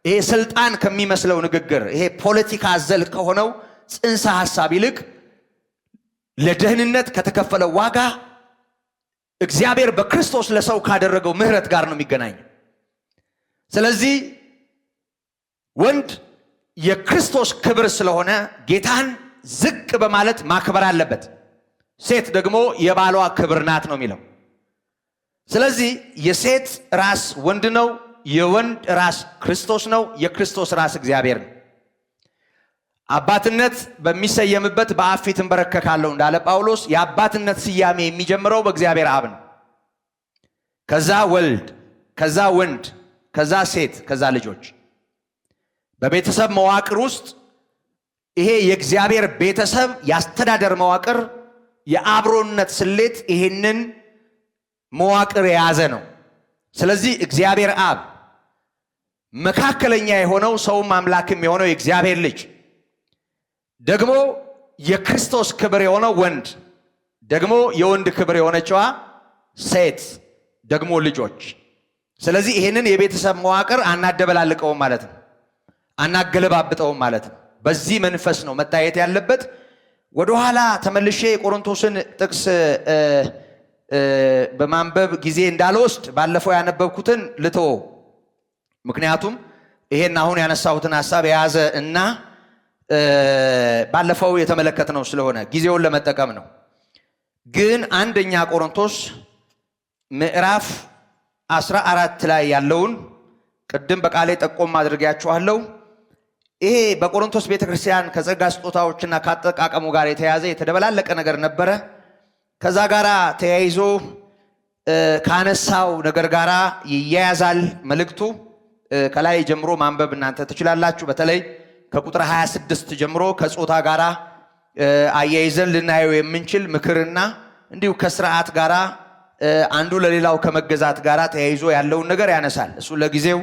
ይሄ ስልጣን ከሚመስለው ንግግር፣ ይሄ ፖለቲካ አዘል ከሆነው ጽንሰ ሐሳብ ይልቅ ለደህንነት ከተከፈለው ዋጋ እግዚአብሔር በክርስቶስ ለሰው ካደረገው ምህረት ጋር ነው የሚገናኝ። ስለዚህ ወንድ የክርስቶስ ክብር ስለሆነ ጌታን ዝቅ በማለት ማክበር አለበት። ሴት ደግሞ የባሏ ክብር ናት ነው የሚለው። ስለዚህ የሴት ራስ ወንድ ነው፣ የወንድ ራስ ክርስቶስ ነው፣ የክርስቶስ ራስ እግዚአብሔር ነው። አባትነት በሚሰየምበት በአብ ፊት እንበረከካለሁ እንዳለ ጳውሎስ የአባትነት ስያሜ የሚጀምረው በእግዚአብሔር አብ ነው። ከዛ ወልድ፣ ከዛ ወንድ፣ ከዛ ሴት፣ ከዛ ልጆች። በቤተሰብ መዋቅር ውስጥ ይሄ የእግዚአብሔር ቤተሰብ ያስተዳደር መዋቅር የአብሮነት ስሌት ይሄንን መዋቅር የያዘ ነው። ስለዚህ እግዚአብሔር አብ መካከለኛ የሆነው ሰውም አምላክም የሆነው የእግዚአብሔር ልጅ ደግሞ የክርስቶስ ክብር የሆነው ወንድ ደግሞ የወንድ ክብር የሆነችዋ ሴት ደግሞ ልጆች። ስለዚህ ይሄንን የቤተሰብ መዋቅር አናደበላልቀውም ማለት ነው፣ አናገለባብጠውም ማለት ነው። በዚህ መንፈስ ነው መታየት ያለበት። ወደኋላ ተመልሼ የቆሮንቶስን ጥቅስ በማንበብ ጊዜ እንዳልወስድ ባለፈው ያነበብኩትን ልተወው። ምክንያቱም ይሄን አሁን ያነሳሁትን ሐሳብ የያዘ እና ባለፈው የተመለከትነው ስለሆነ ጊዜውን ለመጠቀም ነው። ግን አንደኛ ቆሮንቶስ ምዕራፍ 14 ላይ ያለውን ቅድም በቃሌ ጠቆም አድርጌያችኋለሁ። ይሄ በቆሮንቶስ ቤተክርስቲያን ከጸጋ ስጦታዎችና ከአጠቃቀሙ ጋር የተያዘ የተደበላለቀ ነገር ነበረ። ከዛ ጋራ ተያይዞ ካነሳው ነገር ጋራ ይያያዛል መልእክቱ። ከላይ ጀምሮ ማንበብ እናንተ ትችላላችሁ። በተለይ ከቁጥር 26 ጀምሮ ከጾታ ጋራ አያይዘን ልናየው የምንችል ምክርና እንዲሁ ከስርዓት ጋራ አንዱ ለሌላው ከመገዛት ጋራ ተያይዞ ያለውን ነገር ያነሳል። እሱ ለጊዜው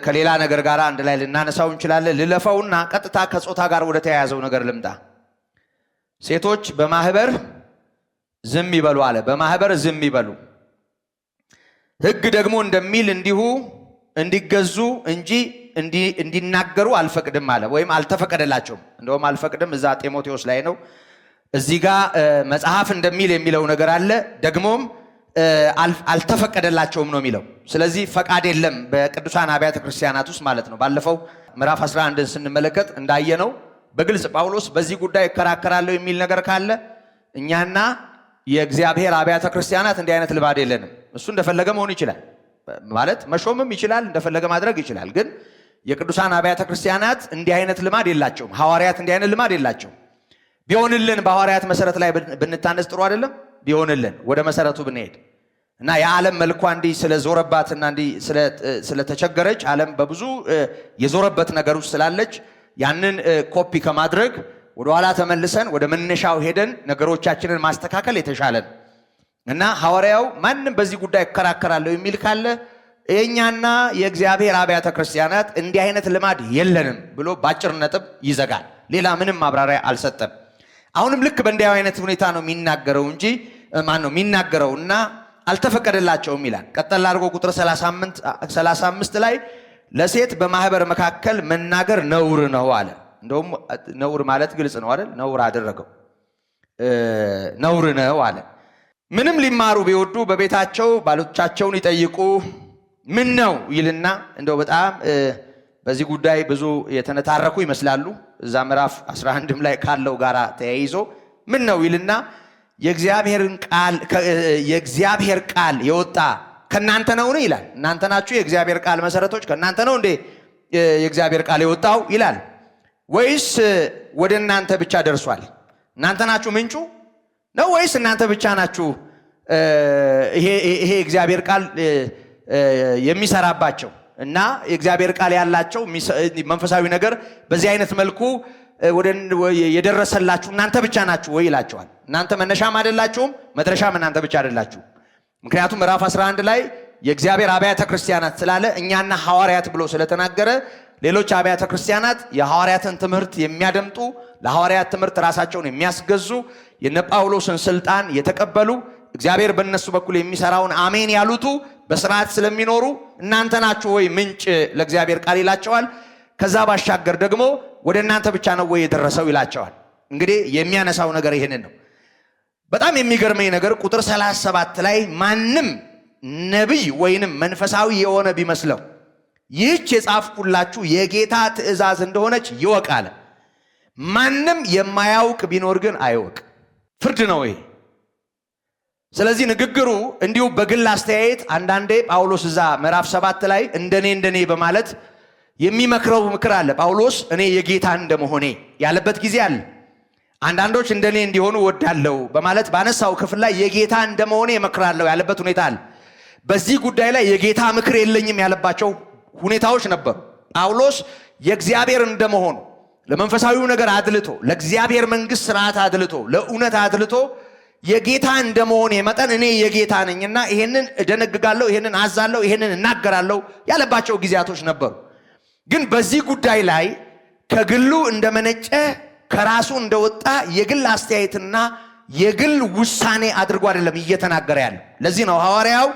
ከሌላ ነገር ጋራ አንድ ላይ ልናነሳው እንችላለን። ልለፈውና ቀጥታ ከጾታ ጋር ወደ ተያያዘው ነገር ልምጣ። ሴቶች በማህበር ዝም ይበሉ አለ። በማህበር ዝም ይበሉ። ሕግ ደግሞ እንደሚል እንዲሁ እንዲገዙ እንጂ እንዲናገሩ አልፈቅድም አለ። ወይም አልተፈቀደላቸውም። እንደውም አልፈቅድም እዛ ጢሞቴዎስ ላይ ነው። እዚህ ጋር መጽሐፍ እንደሚል የሚለው ነገር አለ። ደግሞም አልተፈቀደላቸውም ነው የሚለው። ስለዚህ ፈቃድ የለም በቅዱሳን አብያተ ክርስቲያናት ውስጥ ማለት ነው። ባለፈው ምዕራፍ 11ን ስንመለከት እንዳየነው በግልጽ ጳውሎስ በዚህ ጉዳይ እከራከራለሁ የሚል ነገር ካለ እኛና የእግዚአብሔር አብያተ ክርስቲያናት እንዲህ አይነት ልማድ የለንም። እሱ እንደፈለገ መሆን ይችላል ማለት መሾምም ይችላል፣ እንደፈለገ ማድረግ ይችላል። ግን የቅዱሳን አብያተ ክርስቲያናት እንዲህ አይነት ልማድ የላቸውም። ሐዋርያት እንዲህ አይነት ልማድ የላቸውም። ቢሆንልን በሐዋርያት መሰረት ላይ ብንታነጽ ጥሩ አይደለም? ቢሆንልን ወደ መሰረቱ ብንሄድ እና የዓለም መልኳ እንዲህ ስለዞረባትና እንዲህ ስለተቸገረች ዓለም በብዙ የዞረበት ነገር ውስጥ ስላለች ያንን ኮፒ ከማድረግ ወደ ኋላ ተመልሰን ወደ መነሻው ሄደን ነገሮቻችንን ማስተካከል የተሻለን እና ሐዋርያው ማንም በዚህ ጉዳይ እከራከራለሁ የሚል ካለ የኛና የእግዚአብሔር አብያተ ክርስቲያናት እንዲህ አይነት ልማድ የለንም ብሎ ባጭር ነጥብ ይዘጋል። ሌላ ምንም ማብራሪያ አልሰጠም። አሁንም ልክ በእንዲህ አይነት ሁኔታ ነው የሚናገረው እንጂ ማን ነው የሚናገረውና አልተፈቀደላቸውም ይላል። ቀጠል አድርጎ ቁጥር 35 ላይ ለሴት በማህበር መካከል መናገር ነውር ነው አለ። እንደውም ነውር ማለት ግልጽ ነው አይደል? ነውር አደረገው። ነውር ነው አለ። ምንም ሊማሩ ቢወዱ በቤታቸው ባሎቻቸውን ይጠይቁ ምን ነው ይልና እንደው በጣም በዚህ ጉዳይ ብዙ የተነታረኩ ይመስላሉ። እዛ ምዕራፍ 11 ላይ ካለው ጋራ ተያይዞ ምን ነው ይልና የእግዚአብሔር ቃል የወጣ ከናንተ ነውን ይላል። እናንተ ናችሁ የእግዚአብሔር ቃል መሰረቶች፣ ከናንተ ነው እንዴ የእግዚአብሔር ቃል የወጣው ይላል። ወይስ ወደ እናንተ ብቻ ደርሷል? እናንተ ናችሁ ምንጩ ነው ወይስ እናንተ ብቻ ናችሁ ይሄ እግዚአብሔር ቃል የሚሰራባቸው እና የእግዚአብሔር ቃል ያላቸው መንፈሳዊ ነገር በዚህ አይነት መልኩ የደረሰላችሁ እናንተ ብቻ ናችሁ ወይ ይላቸዋል። እናንተ መነሻም አይደላችሁም፣ መድረሻም እናንተ ብቻ አይደላችሁ። ምክንያቱም ምዕራፍ 11 ላይ የእግዚአብሔር አብያተ ክርስቲያናት ስላለ እኛና ሐዋርያት ብሎ ስለተናገረ ሌሎች አብያተ ክርስቲያናት የሐዋርያትን ትምህርት የሚያደምጡ ለሐዋርያት ትምህርት ራሳቸውን የሚያስገዙ የነ ጳውሎስን ስልጣን የተቀበሉ እግዚአብሔር በእነሱ በኩል የሚሰራውን አሜን ያሉቱ በስርዓት ስለሚኖሩ እናንተ ናችሁ ወይ ምንጭ ለእግዚአብሔር ቃል ይላቸዋል። ከዛ ባሻገር ደግሞ ወደ እናንተ ብቻ ነው ወይ የደረሰው ይላቸዋል። እንግዲህ የሚያነሳው ነገር ይሄንን ነው። በጣም የሚገርመኝ ነገር ቁጥር 37 ላይ ማንም ነቢይ ወይንም መንፈሳዊ የሆነ ቢመስለው ይህች የጻፍኩላችሁ የጌታ ትእዛዝ እንደሆነች ይወቅ አለ። ማንም የማያውቅ ቢኖር ግን አይወቅ። ፍርድ ነው ይሄ። ስለዚህ ንግግሩ እንዲሁ በግል አስተያየት አንዳንዴ ጳውሎስ እዛ ምዕራፍ 7 ላይ እንደኔ በማለት የሚመክረው ምክር አለ። ጳውሎስ እኔ የጌታ እንደመሆኔ ያለበት ጊዜ አለ። አንዳንዶች እንደኔ እንዲሆኑ ወዳለው በማለት ባነሳው ክፍል ላይ የጌታ እንደመሆኔ እመክራለሁ ያለበት ሁኔታ አለ። በዚህ ጉዳይ ላይ የጌታ ምክር የለኝም ያለባቸው ሁኔታዎች ነበሩ። ጳውሎስ የእግዚአብሔር እንደመሆኑ ለመንፈሳዊው ነገር አድልቶ ለእግዚአብሔር መንግስት ስርዓት አድልቶ ለእውነት አድልቶ የጌታ እንደመሆኔ መጠን እኔ የጌታ ነኝና ይሄንን እደነግጋለሁ፣ ይሄንን አዛለሁ፣ ይሄንን እናገራለሁ ያለባቸው ጊዜያቶች ነበሩ። ግን በዚህ ጉዳይ ላይ ከግሉ እንደመነጨ ከራሱ እንደወጣ የግል አስተያየትና የግል ውሳኔ አድርጎ አይደለም እየተናገረ ያለው። ለዚህ ነው ሐዋርያው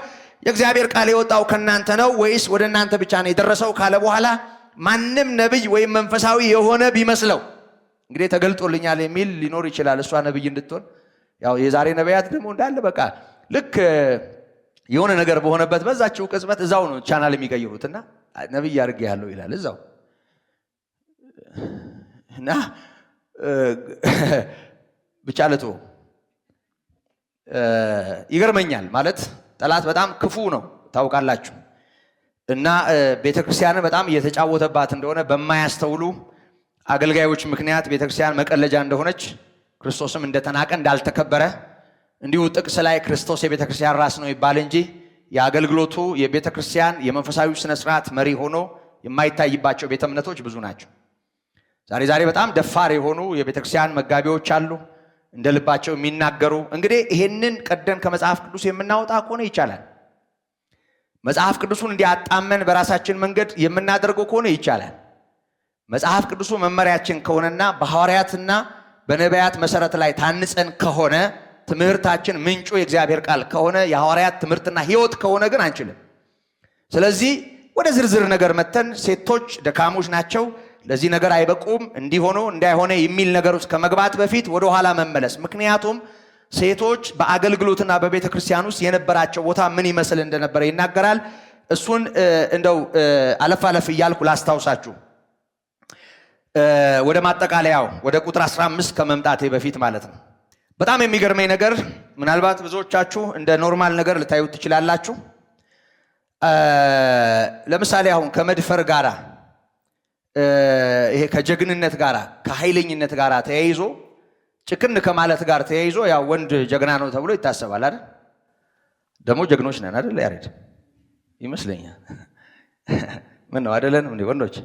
የእግዚአብሔር ቃል የወጣው ከናንተ ነው ወይስ ወደ እናንተ ብቻ ነው የደረሰው ካለ በኋላ ማንም ነብይ ወይም መንፈሳዊ የሆነ ቢመስለው እንግዲህ ተገልጦልኛል የሚል ሊኖር ይችላል። እሷ ነብይ እንድትሆን ያው የዛሬ ነቢያት ደግሞ እንዳለ በቃ ልክ የሆነ ነገር በሆነበት በዛችው ቅጽበት እዛው ነው ቻናል የሚቀይሩትና ነብይ አድርጌ ያለው ይላል እዛው እና ብቻ ለቶ ይገርመኛል። ማለት ጠላት በጣም ክፉ ነው ታውቃላችሁ። እና ቤተክርስቲያንን በጣም እየተጫወተባት እንደሆነ በማያስተውሉ አገልጋዮች ምክንያት ቤተክርስቲያን መቀለጃ እንደሆነች ክርስቶስም እንደተናቀ እንዳልተከበረ እንዲሁ ጥቅስ ላይ ክርስቶስ የቤተክርስቲያን ራስ ነው ይባል እንጂ የአገልግሎቱ የቤተክርስቲያን የመንፈሳዊ ስነ ስርዓት መሪ ሆኖ የማይታይባቸው ቤተ እምነቶች ብዙ ናቸው። ዛሬ በጣም ደፋር የሆኑ የቤተክርስቲያን መጋቢዎች አሉ፣ እንደ ልባቸው የሚናገሩ። እንግዲህ ይሄንን ቀደን ከመጽሐፍ ቅዱስ የምናወጣ ከሆነ ይቻላል። መጽሐፍ ቅዱሱን እንዲያጣመን በራሳችን መንገድ የምናደርገው ከሆነ ይቻላል። መጽሐፍ ቅዱሱ መመሪያችን ከሆነና በሐዋርያትና በነቢያት መሰረት ላይ ታንጸን ከሆነ ትምህርታችን ምንጩ የእግዚአብሔር ቃል ከሆነ የሐዋርያት ትምህርትና ሕይወት ከሆነ ግን አንችልም። ስለዚህ ወደ ዝርዝር ነገር መተን ሴቶች ደካሞች ናቸው፣ ለዚህ ነገር አይበቁም፣ እንዲሆኑ እንዳይሆነ የሚል ነገር ውስጥ ከመግባት በፊት ወደ ኋላ መመለስ። ምክንያቱም ሴቶች በአገልግሎትና በቤተ ክርስቲያን ውስጥ የነበራቸው ቦታ ምን ይመስል እንደነበረ ይናገራል። እሱን እንደው አለፍ እያልኩ ላስታውሳችሁ ወደ ማጠቃለያው ወደ ቁጥር 15 ከመምጣቴ በፊት ማለት ነው። በጣም የሚገርመኝ ነገር ምናልባት ብዙዎቻችሁ እንደ ኖርማል ነገር ልታዩት ትችላላችሁ። ለምሳሌ አሁን ከመድፈር ጋራ ይሄ ከጀግንነት ጋራ ከኃይለኝነት ጋራ ተያይዞ ጭክን ከማለት ጋር ተያይዞ ያው ወንድ ጀግና ነው ተብሎ ይታሰባል አይደል? ደግሞ ጀግኖች ነን አይደል? ያሬድ ይመስለኛል። ምን ነው አይደለንም እንዴ ወንዶች?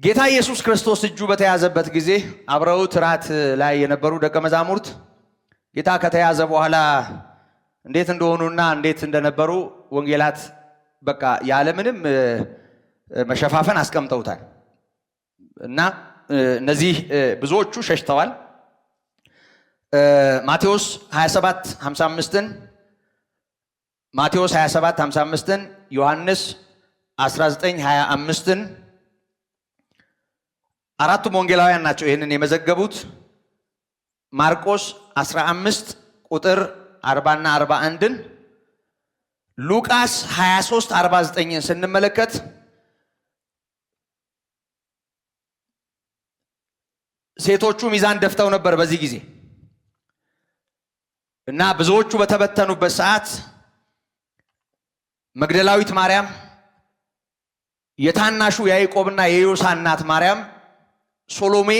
ጌታ ኢየሱስ ክርስቶስ እጁ በተያዘበት ጊዜ አብረውት ራት ላይ የነበሩ ደቀ መዛሙርት ጌታ ከተያዘ በኋላ እንዴት እንደሆኑና እንዴት እንደነበሩ ወንጌላት በቃ ያለምንም መሸፋፈን አስቀምጠውታል። እና እነዚህ ብዙዎቹ ሸሽተዋል። ማቴዎስ 27:55ን ማቴዎስ 27:55ን ዮሐንስ 19:25ን አራቱም ወንጌላውያን ናቸው ይህንን የመዘገቡት። ማርቆስ 15 ቁጥር 40 እና 41ን ሉቃስ 23 49ን ስንመለከት ሴቶቹ ሚዛን ደፍተው ነበር በዚህ ጊዜ እና ብዙዎቹ በተበተኑበት ሰዓት መግደላዊት ማርያም፣ የታናሹ ያዕቆብና የዮሳ እናት ማርያም፣ ሶሎሜ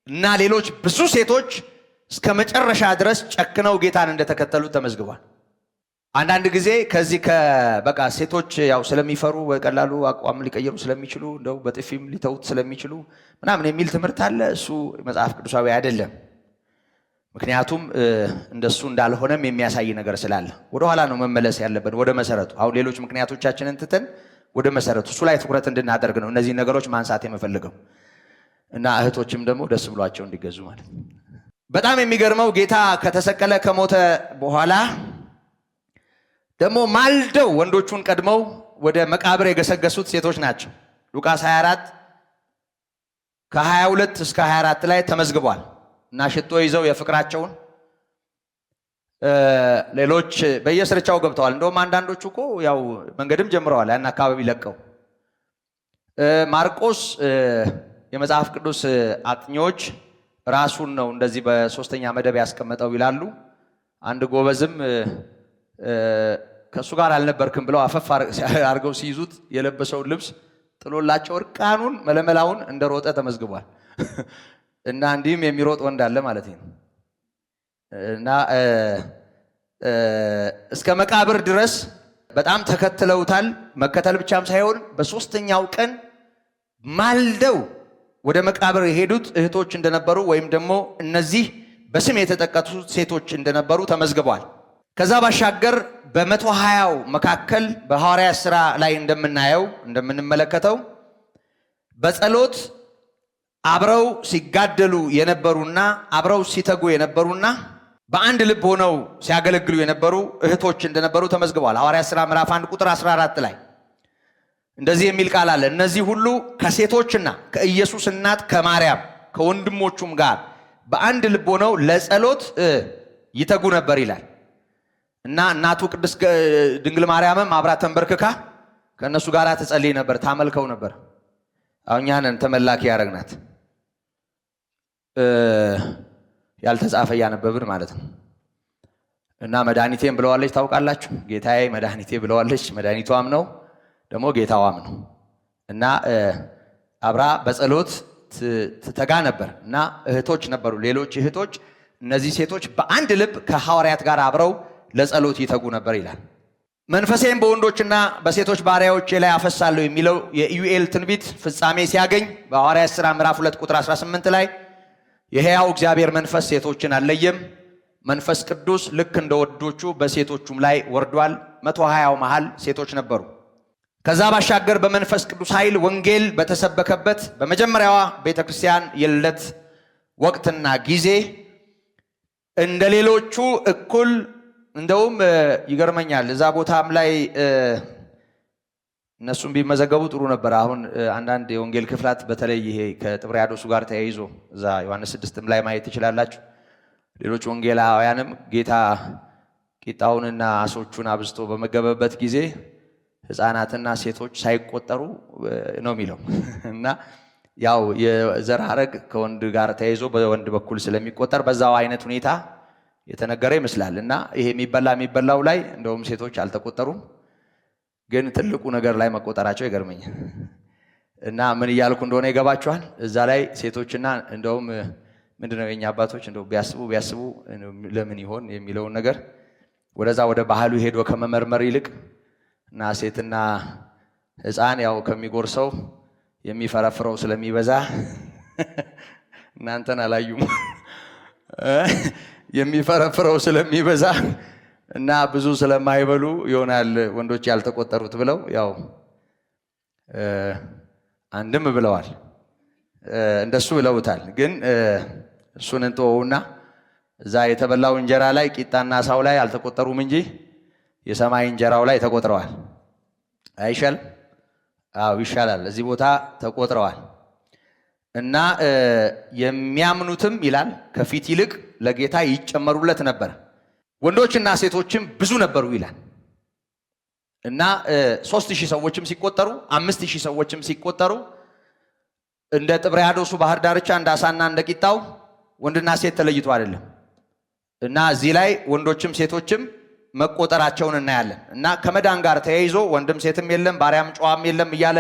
እና ሌሎች ብዙ ሴቶች እስከ መጨረሻ ድረስ ጨክነው ጌታን እንደተከተሉት ተመዝግቧል። አንዳንድ ጊዜ ከዚህ በቃ ሴቶች ያው ስለሚፈሩ በቀላሉ አቋም ሊቀየሩ ስለሚችሉ እንደው በጥፊም ሊተውት ስለሚችሉ ምናምን የሚል ትምህርት አለ። እሱ መጽሐፍ ቅዱሳዊ አይደለም። ምክንያቱም እንደሱ እንዳልሆነም የሚያሳይ ነገር ስላለ ወደ ኋላ ነው መመለስ ያለብን፣ ወደ መሰረቱ። አሁን ሌሎች ምክንያቶቻችንን ትተን ወደ መሰረቱ እሱ ላይ ትኩረት እንድናደርግ ነው እነዚህ ነገሮች ማንሳት የምፈልገው እና እህቶችም ደግሞ ደስ ብሏቸው እንዲገዙ ማለት ነው። በጣም የሚገርመው ጌታ ከተሰቀለ ከሞተ በኋላ ደግሞ ማልደው ወንዶቹን ቀድመው ወደ መቃብር የገሰገሱት ሴቶች ናቸው። ሉቃስ 24 ከ22 እስከ 24 ላይ ተመዝግቧል። እና ሽቶ ይዘው የፍቅራቸውን ሌሎች በየስርቻው ገብተዋል። እንደውም አንዳንዶቹ እኮ ያው መንገድም ጀምረዋል ያን አካባቢ ለቀው። ማርቆስ የመጽሐፍ ቅዱስ አጥኚዎች ራሱን ነው እንደዚህ በሶስተኛ መደብ ያስቀመጠው ይላሉ። አንድ ጎበዝም ከሱ ጋር አልነበርክም ብለው አፈፍ አድርገው ሲይዙት የለበሰውን ልብስ ጥሎላቸው እርቃኑን መለመላውን እንደሮጠ ተመዝግቧል። እና እንዲህም የሚሮጥ ወንድ አለ ማለት ነው። እና እስከ መቃብር ድረስ በጣም ተከትለውታል። መከተል ብቻም ሳይሆን በሶስተኛው ቀን ማልደው ወደ መቃብር የሄዱት እህቶች እንደነበሩ ወይም ደግሞ እነዚህ በስም የተጠቀሱት ሴቶች እንደነበሩ ተመዝግቧል። ከዛ ባሻገር በ120 መካከል በሐዋርያት ሥራ ላይ እንደምንመለከተው በጸሎት አብረው ሲጋደሉ የነበሩና አብረው ሲተጉ የነበሩና በአንድ ልብ ሆነው ሲያገለግሉ የነበሩ እህቶች እንደነበሩ ተመዝግቧል። ሐዋርያት ሥራ ምዕራፍ 1 ቁጥር 14 ላይ እንደዚህ የሚል ቃል አለ። እነዚህ ሁሉ ከሴቶችና ከኢየሱስ እናት ከማርያም ከወንድሞቹም ጋር በአንድ ልብ ሆነው ለጸሎት ይተጉ ነበር ይላል። እና እናቱ ቅድስት ድንግል ማርያምም አብራ ተንበርክካ ከነሱ ጋር ትጸልይ ነበር፣ ታመልከው ነበር። አሁኛንን ተመላኪ ያረግናት ያልተጻፈ ያነበብን ማለት ነው። እና መድኃኒቴም ብለዋለች። ታውቃላችሁ፣ ጌታዬ መድኃኒቴ ብለዋለች። መድኃኒቷም ነው ደግሞ ጌታዋም ነው። እና አብራ በጸሎት ትተጋ ነበር። እና እህቶች ነበሩ፣ ሌሎች እህቶች። እነዚህ ሴቶች በአንድ ልብ ከሐዋርያት ጋር አብረው ለጸሎት ይተጉ ነበር ይላል። መንፈሴም በወንዶችና በሴቶች ባሪያዎቼ ላይ አፈሳለሁ የሚለው የኢዩኤል ትንቢት ፍጻሜ ሲያገኝ በሐዋርያት ሥራ ምዕራፍ 2 ቁጥር 18 ላይ የሕያው እግዚአብሔር መንፈስ ሴቶችን አልለየም፣ መንፈስ ቅዱስ ልክ እንደ ወንዶቹ በሴቶቹም ላይ ወርዷል። 120 መሃል ሴቶች ነበሩ። ከዛ ባሻገር በመንፈስ ቅዱስ ኃይል ወንጌል በተሰበከበት በመጀመሪያዋ ቤተክርስቲያን የልደት ወቅትና ጊዜ እንደ ሌሎቹ እኩል እንደውም ይገርመኛል። እዛ ቦታም ላይ እነሱም ቢመዘገቡ ጥሩ ነበር። አሁን አንዳንድ የወንጌል ክፍላት በተለይ ይሄ ከጥብርያዶሱ ጋር ተያይዞ እዛ ዮሐንስ 6ም ላይ ማየት ትችላላችሁ። ሌሎች ወንጌላውያንም ጌታ ቂጣውንና አሶቹን አብዝቶ በመገበበት ጊዜ ሕፃናትና ሴቶች ሳይቆጠሩ ነው የሚለው እና ያው የዘር ሐረግ ከወንድ ጋር ተያይዞ በወንድ በኩል ስለሚቆጠር በዛው አይነት ሁኔታ የተነገረ ይመስላል። እና ይሄ የሚበላው ላይ እንደውም ሴቶች አልተቆጠሩም፣ ግን ትልቁ ነገር ላይ መቆጠራቸው ይገርመኛል። እና ምን እያልኩ እንደሆነ ይገባችኋል። እዛ ላይ ሴቶችና እንደውም ምንድነው የኛ አባቶች እንደው ቢያስቡ ለምን ይሆን የሚለውን ነገር ወደዛ ወደ ባህሉ ሄዶ ከመመርመር ይልቅ እና ሴትና ሕፃን ያው ከሚጎርሰው የሚፈረፍረው ስለሚበዛ እናንተን አላዩም የሚፈረፍረው ስለሚበዛ እና ብዙ ስለማይበሉ ይሆናል ወንዶች ያልተቆጠሩት ብለው ያው አንድም ብለዋል፣ እንደሱ ብለውታል። ግን እሱን እንተወውና እዛ የተበላው እንጀራ ላይ ቂጣና ሳው ላይ አልተቆጠሩም እንጂ የሰማይ እንጀራው ላይ ተቆጥረዋል። አይሻልም? አዎ ይሻላል። እዚህ ቦታ ተቆጥረዋል። እና የሚያምኑትም ይላል ከፊት ይልቅ ለጌታ ይጨመሩለት ነበር። ወንዶችና ሴቶችም ብዙ ነበሩ ይላል እና 3000 ሰዎችም ሲቆጠሩ 5000 ሰዎችም ሲቆጠሩ እንደ ጥብርያዶሱ ባህር ዳርቻ እንደ አሳና እንደ ቂጣው ወንድና ሴት ተለይቶ አይደለም እና እዚህ ላይ ወንዶችም ሴቶችም መቆጠራቸውን እናያለን። እና ከመዳን ጋር ተያይዞ ወንድም ሴትም የለም ባሪያም ጨዋም የለም እያለ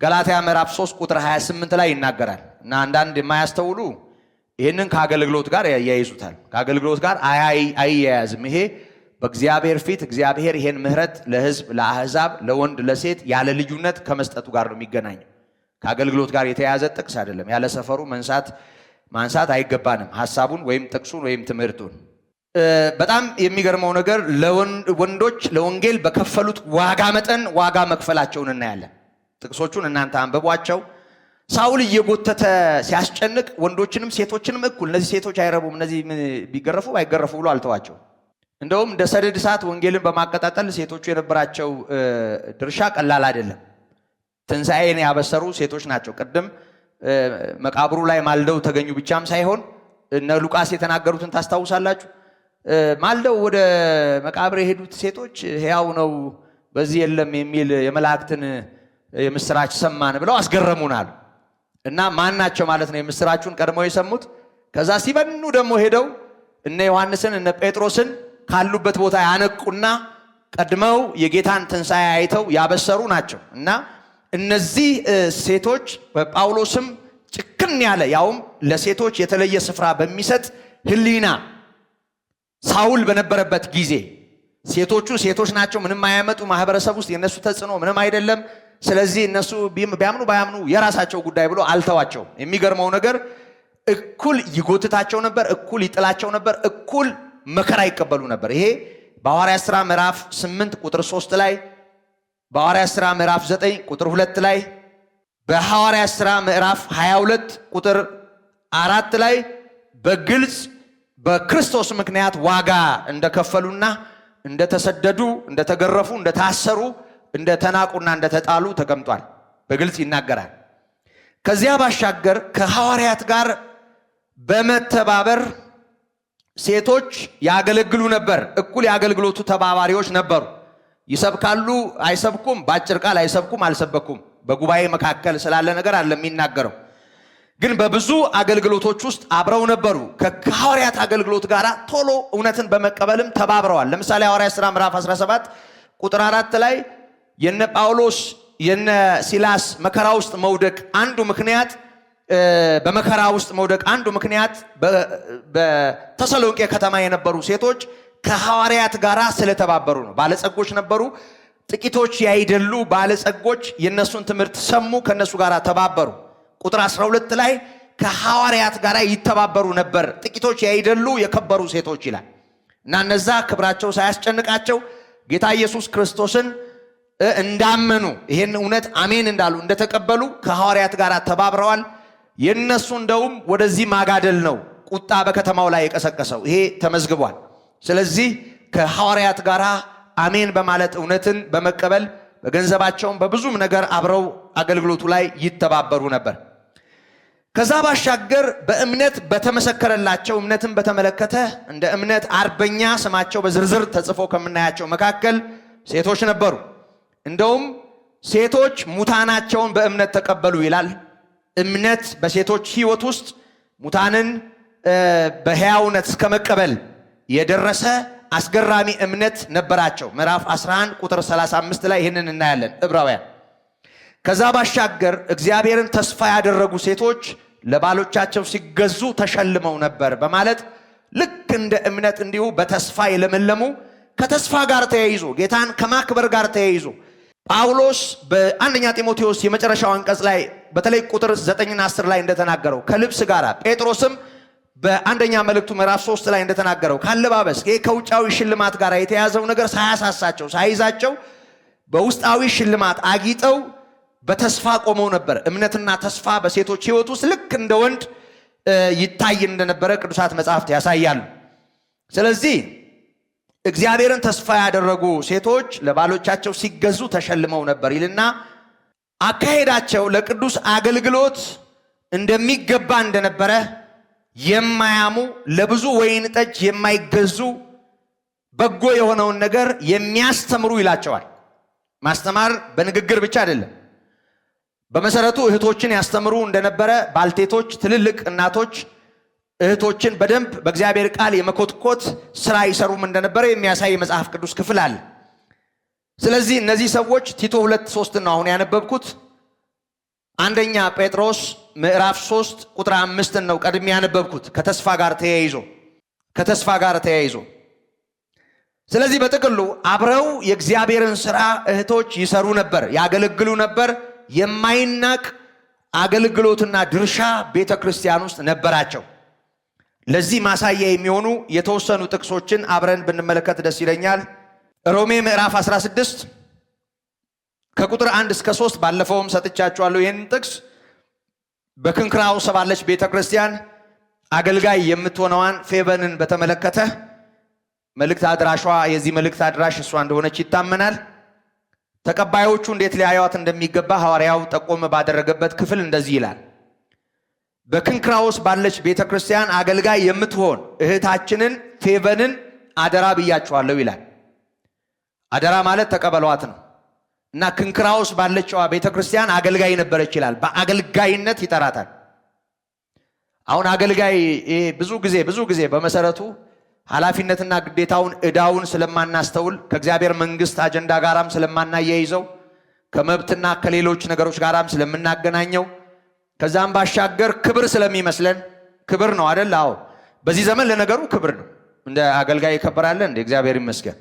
ገላትያ ምዕራፍ 3 ቁጥር 28 ላይ ይናገራል። እና አንዳንድ የማያስተውሉ ይህንን ከአገልግሎት ጋር ያያይዙታል። ከአገልግሎት ጋር አይያያዝም። ይሄ በእግዚአብሔር ፊት እግዚአብሔር ይሄን ምህረት ለሕዝብ ለአሕዛብ ለወንድ ለሴት ያለ ልዩነት ከመስጠቱ ጋር ነው የሚገናኘው። ከአገልግሎት ጋር የተያያዘ ጥቅስ አይደለም። ያለ ሰፈሩ ማንሳት አይገባንም፣ ሐሳቡን ወይም ጥቅሱን ወይም ትምህርቱን። በጣም የሚገርመው ነገር ወንዶች ለወንጌል በከፈሉት ዋጋ መጠን ዋጋ መክፈላቸውን እናያለን። ጥቅሶቹን እናንተ አንብቧቸው። ሳውል እየጎተተ ሲያስጨንቅ ወንዶችንም ሴቶችንም እኩል እነዚህ ሴቶች አይረቡም፣ እነዚህ ቢገረፉ ባይገረፉ ብሎ አልተዋቸው። እንደውም እንደ ሰደድ እሳት ወንጌልን በማቀጣጠል ሴቶቹ የነበራቸው ድርሻ ቀላል አይደለም። ትንሣኤን ያበሰሩ ሴቶች ናቸው። ቅድም መቃብሩ ላይ ማልደው ተገኙ ብቻም ሳይሆን እነ ሉቃስ የተናገሩትን ታስታውሳላችሁ። ማልደው ወደ መቃብር የሄዱት ሴቶች ሕያው ነው በዚህ የለም የሚል የመላእክትን የምስራች ሰማን ብለው አስገረሙናል። እና ማን ናቸው ማለት ነው የምስራቹን ቀድመው የሰሙት? ከዛ ሲበኑ ደግሞ ሄደው እነ ዮሐንስን እነ ጴጥሮስን ካሉበት ቦታ ያነቁና ቀድመው የጌታን ትንሣኤ አይተው ያበሰሩ ናቸው። እና እነዚህ ሴቶች በጳውሎስም ጭክን ያለ ያውም ለሴቶች የተለየ ስፍራ በሚሰጥ ሕሊና ሳውል በነበረበት ጊዜ ሴቶቹ ሴቶች ናቸው፣ ምንም አያመጡ፣ ማህበረሰብ ውስጥ የነሱ ተጽዕኖ ምንም አይደለም፣ ስለዚህ እነሱ ቢያምኑ ባያምኑ የራሳቸው ጉዳይ ብሎ አልተዋቸውም። የሚገርመው ነገር እኩል ይጎትታቸው ነበር፣ እኩል ይጥላቸው ነበር፣ እኩል መከራ ይቀበሉ ነበር። ይሄ በሐዋርያት ሥራ ምዕራፍ 8 ቁጥር 3 ላይ፣ በሐዋርያት ሥራ ምዕራፍ 9 ቁጥር 2 ላይ፣ በሐዋርያት ሥራ ምዕራፍ 22 ቁጥር 4 ላይ በግልጽ በክርስቶስ ምክንያት ዋጋ እንደከፈሉና እንደተሰደዱ፣ እንደተገረፉ፣ እንደታሰሩ፣ እንደተናቁና እንደተጣሉ ተቀምጧል። በግልጽ ይናገራል። ከዚያ ባሻገር ከሐዋርያት ጋር በመተባበር ሴቶች ያገለግሉ ነበር። እኩል የአገልግሎቱ ተባባሪዎች ነበሩ። ይሰብካሉ አይሰብኩም፣ በአጭር ቃል አይሰብኩም አልሰበኩም። በጉባኤ መካከል ስላለ ነገር አለ የሚናገረው። ግን በብዙ አገልግሎቶች ውስጥ አብረው ነበሩ። ከሐዋርያት አገልግሎት ጋር ቶሎ እውነትን በመቀበልም ተባብረዋል። ለምሳሌ ሐዋርያት ሥራ ምዕራፍ 17 ቁጥር 4 ላይ የነ ጳውሎስ የነ ሲላስ መከራ ውስጥ መውደቅ አንዱ ምክንያት በመከራ ውስጥ መውደቅ አንዱ ምክንያት በተሰሎንቄ ከተማ የነበሩ ሴቶች ከሐዋርያት ጋር ስለተባበሩ ነው። ባለጸጎች ነበሩ። ጥቂቶች ያይደሉ ባለጸጎች የነሱን ትምህርት ሰሙ፣ ከነሱ ጋር ተባበሩ። ቁጥር 12 ላይ ከሐዋርያት ጋር ይተባበሩ ነበር ጥቂቶች ያይደሉ የከበሩ ሴቶች ይላል። እና እነዛ ክብራቸው ሳያስጨንቃቸው ጌታ ኢየሱስ ክርስቶስን እንዳመኑ ይሄን እውነት አሜን እንዳሉ እንደተቀበሉ ከሐዋርያት ጋር ተባብረዋል። የነሱ እንደውም ወደዚህ ማጋደል ነው ቁጣ በከተማው ላይ የቀሰቀሰው። ይሄ ተመዝግቧል። ስለዚህ ከሐዋርያት ጋር አሜን በማለት እውነትን በመቀበል በገንዘባቸውም በብዙም ነገር አብረው አገልግሎቱ ላይ ይተባበሩ ነበር። ከዛ ባሻገር በእምነት በተመሰከረላቸው እምነትን በተመለከተ እንደ እምነት አርበኛ ስማቸው በዝርዝር ተጽፎ ከምናያቸው መካከል ሴቶች ነበሩ። እንደውም ሴቶች ሙታናቸውን በእምነት ተቀበሉ ይላል። እምነት በሴቶች ሕይወት ውስጥ ሙታንን በሕያውነት እስከ መቀበል የደረሰ አስገራሚ እምነት ነበራቸው። ምዕራፍ 11 ቁጥር 35 ላይ ይህንን እናያለን። ዕብራውያን ከዛ ባሻገር እግዚአብሔርን ተስፋ ያደረጉ ሴቶች ለባሎቻቸው ሲገዙ ተሸልመው ነበር በማለት ልክ እንደ እምነት እንዲሁ በተስፋ የለመለሙ ከተስፋ ጋር ተያይዞ ጌታን ከማክበር ጋር ተያይዞ ጳውሎስ በአንደኛ ጢሞቴዎስ የመጨረሻው አንቀጽ ላይ በተለይ ቁጥር 9 እና 10 ላይ እንደተናገረው ከልብስ ጋር ጴጥሮስም በአንደኛ መልእክቱ ምዕራፍ 3 ላይ እንደተናገረው ካለባበስ ከውጫዊ ሽልማት ጋር የተያዘው ነገር ሳያሳሳቸው ሳይዛቸው በውስጣዊ ሽልማት አጊጠው በተስፋ ቆመው ነበር። እምነትና ተስፋ በሴቶች ሕይወት ውስጥ ልክ እንደ ወንድ ይታይ እንደነበረ ቅዱሳት መጻሕፍት ያሳያሉ። ስለዚህ እግዚአብሔርን ተስፋ ያደረጉ ሴቶች ለባሎቻቸው ሲገዙ ተሸልመው ነበር ይልና አካሄዳቸው ለቅዱስ አገልግሎት እንደሚገባ እንደነበረ የማያሙ ለብዙ ወይን ጠጅ የማይገዙ በጎ የሆነውን ነገር የሚያስተምሩ ይላቸዋል። ማስተማር በንግግር ብቻ አይደለም። በመሰረቱ እህቶችን ያስተምሩ እንደነበረ ባልቴቶች፣ ትልልቅ እናቶች እህቶችን በደንብ በእግዚአብሔር ቃል የመኮትኮት ስራ ይሰሩም እንደነበረ የሚያሳይ መጽሐፍ ቅዱስ ክፍል አለ። ስለዚህ እነዚህ ሰዎች ቲቶ 2:3 ነው አሁን ያነበብኩት። አንደኛ ጴጥሮስ ምዕራፍ 3 ቁጥር 5 ነው ቀድሜ ያነበብኩት ከተስፋ ጋር ተያይዞ። ስለዚህ በጥቅሉ አብረው የእግዚአብሔርን ስራ እህቶች ይሰሩ ነበር፣ ያገለግሉ ነበር። የማይናቅ አገልግሎትና ድርሻ ቤተክርስቲያን ውስጥ ነበራቸው። ለዚህ ማሳያ የሚሆኑ የተወሰኑ ጥቅሶችን አብረን ብንመለከት ደስ ይለኛል። ሮሜ ምዕራፍ 16 ከቁጥር 1 እስከ 3 ባለፈውም ሰጥቻችኋለሁ። ይህንን ጥቅስ በክንክራውስ ባለች ቤተክርስቲያን አገልጋይ የምትሆነዋን ፌቨንን በተመለከተ መልእክት አድራሿ የዚህ መልእክት አድራሽ እሷ እንደሆነች ይታመናል። ተቀባዮቹ እንዴት ሊያዩዋት እንደሚገባ ሐዋርያው ጠቆም ባደረገበት ክፍል እንደዚህ ይላል። በክንክራውስ ባለች ቤተክርስቲያን አገልጋይ የምትሆን እህታችንን ፌቨንን አደራ ብያችኋለሁ ይላል። አደራ ማለት ተቀበሏት ነው እና ክንክራውስ ባለችዋ ቤተክርስቲያን አገልጋይ ነበረች ይላል። በአገልጋይነት ይጠራታል። አሁን አገልጋይ ብዙ ጊዜ በመሰረቱ ኃላፊነትና ግዴታውን ዕዳውን ስለማናስተውል ከእግዚአብሔር መንግስት አጀንዳ ጋራም ስለማናያይዘው ከመብትና ከሌሎች ነገሮች ጋራም ስለምናገናኘው ከዛም ባሻገር ክብር ስለሚመስለን ክብር ነው አይደል? አዎ በዚህ ዘመን ለነገሩ ክብር ነው። እንደ አገልጋይ ይከበራል እንደ እግዚአብሔር ይመስገን።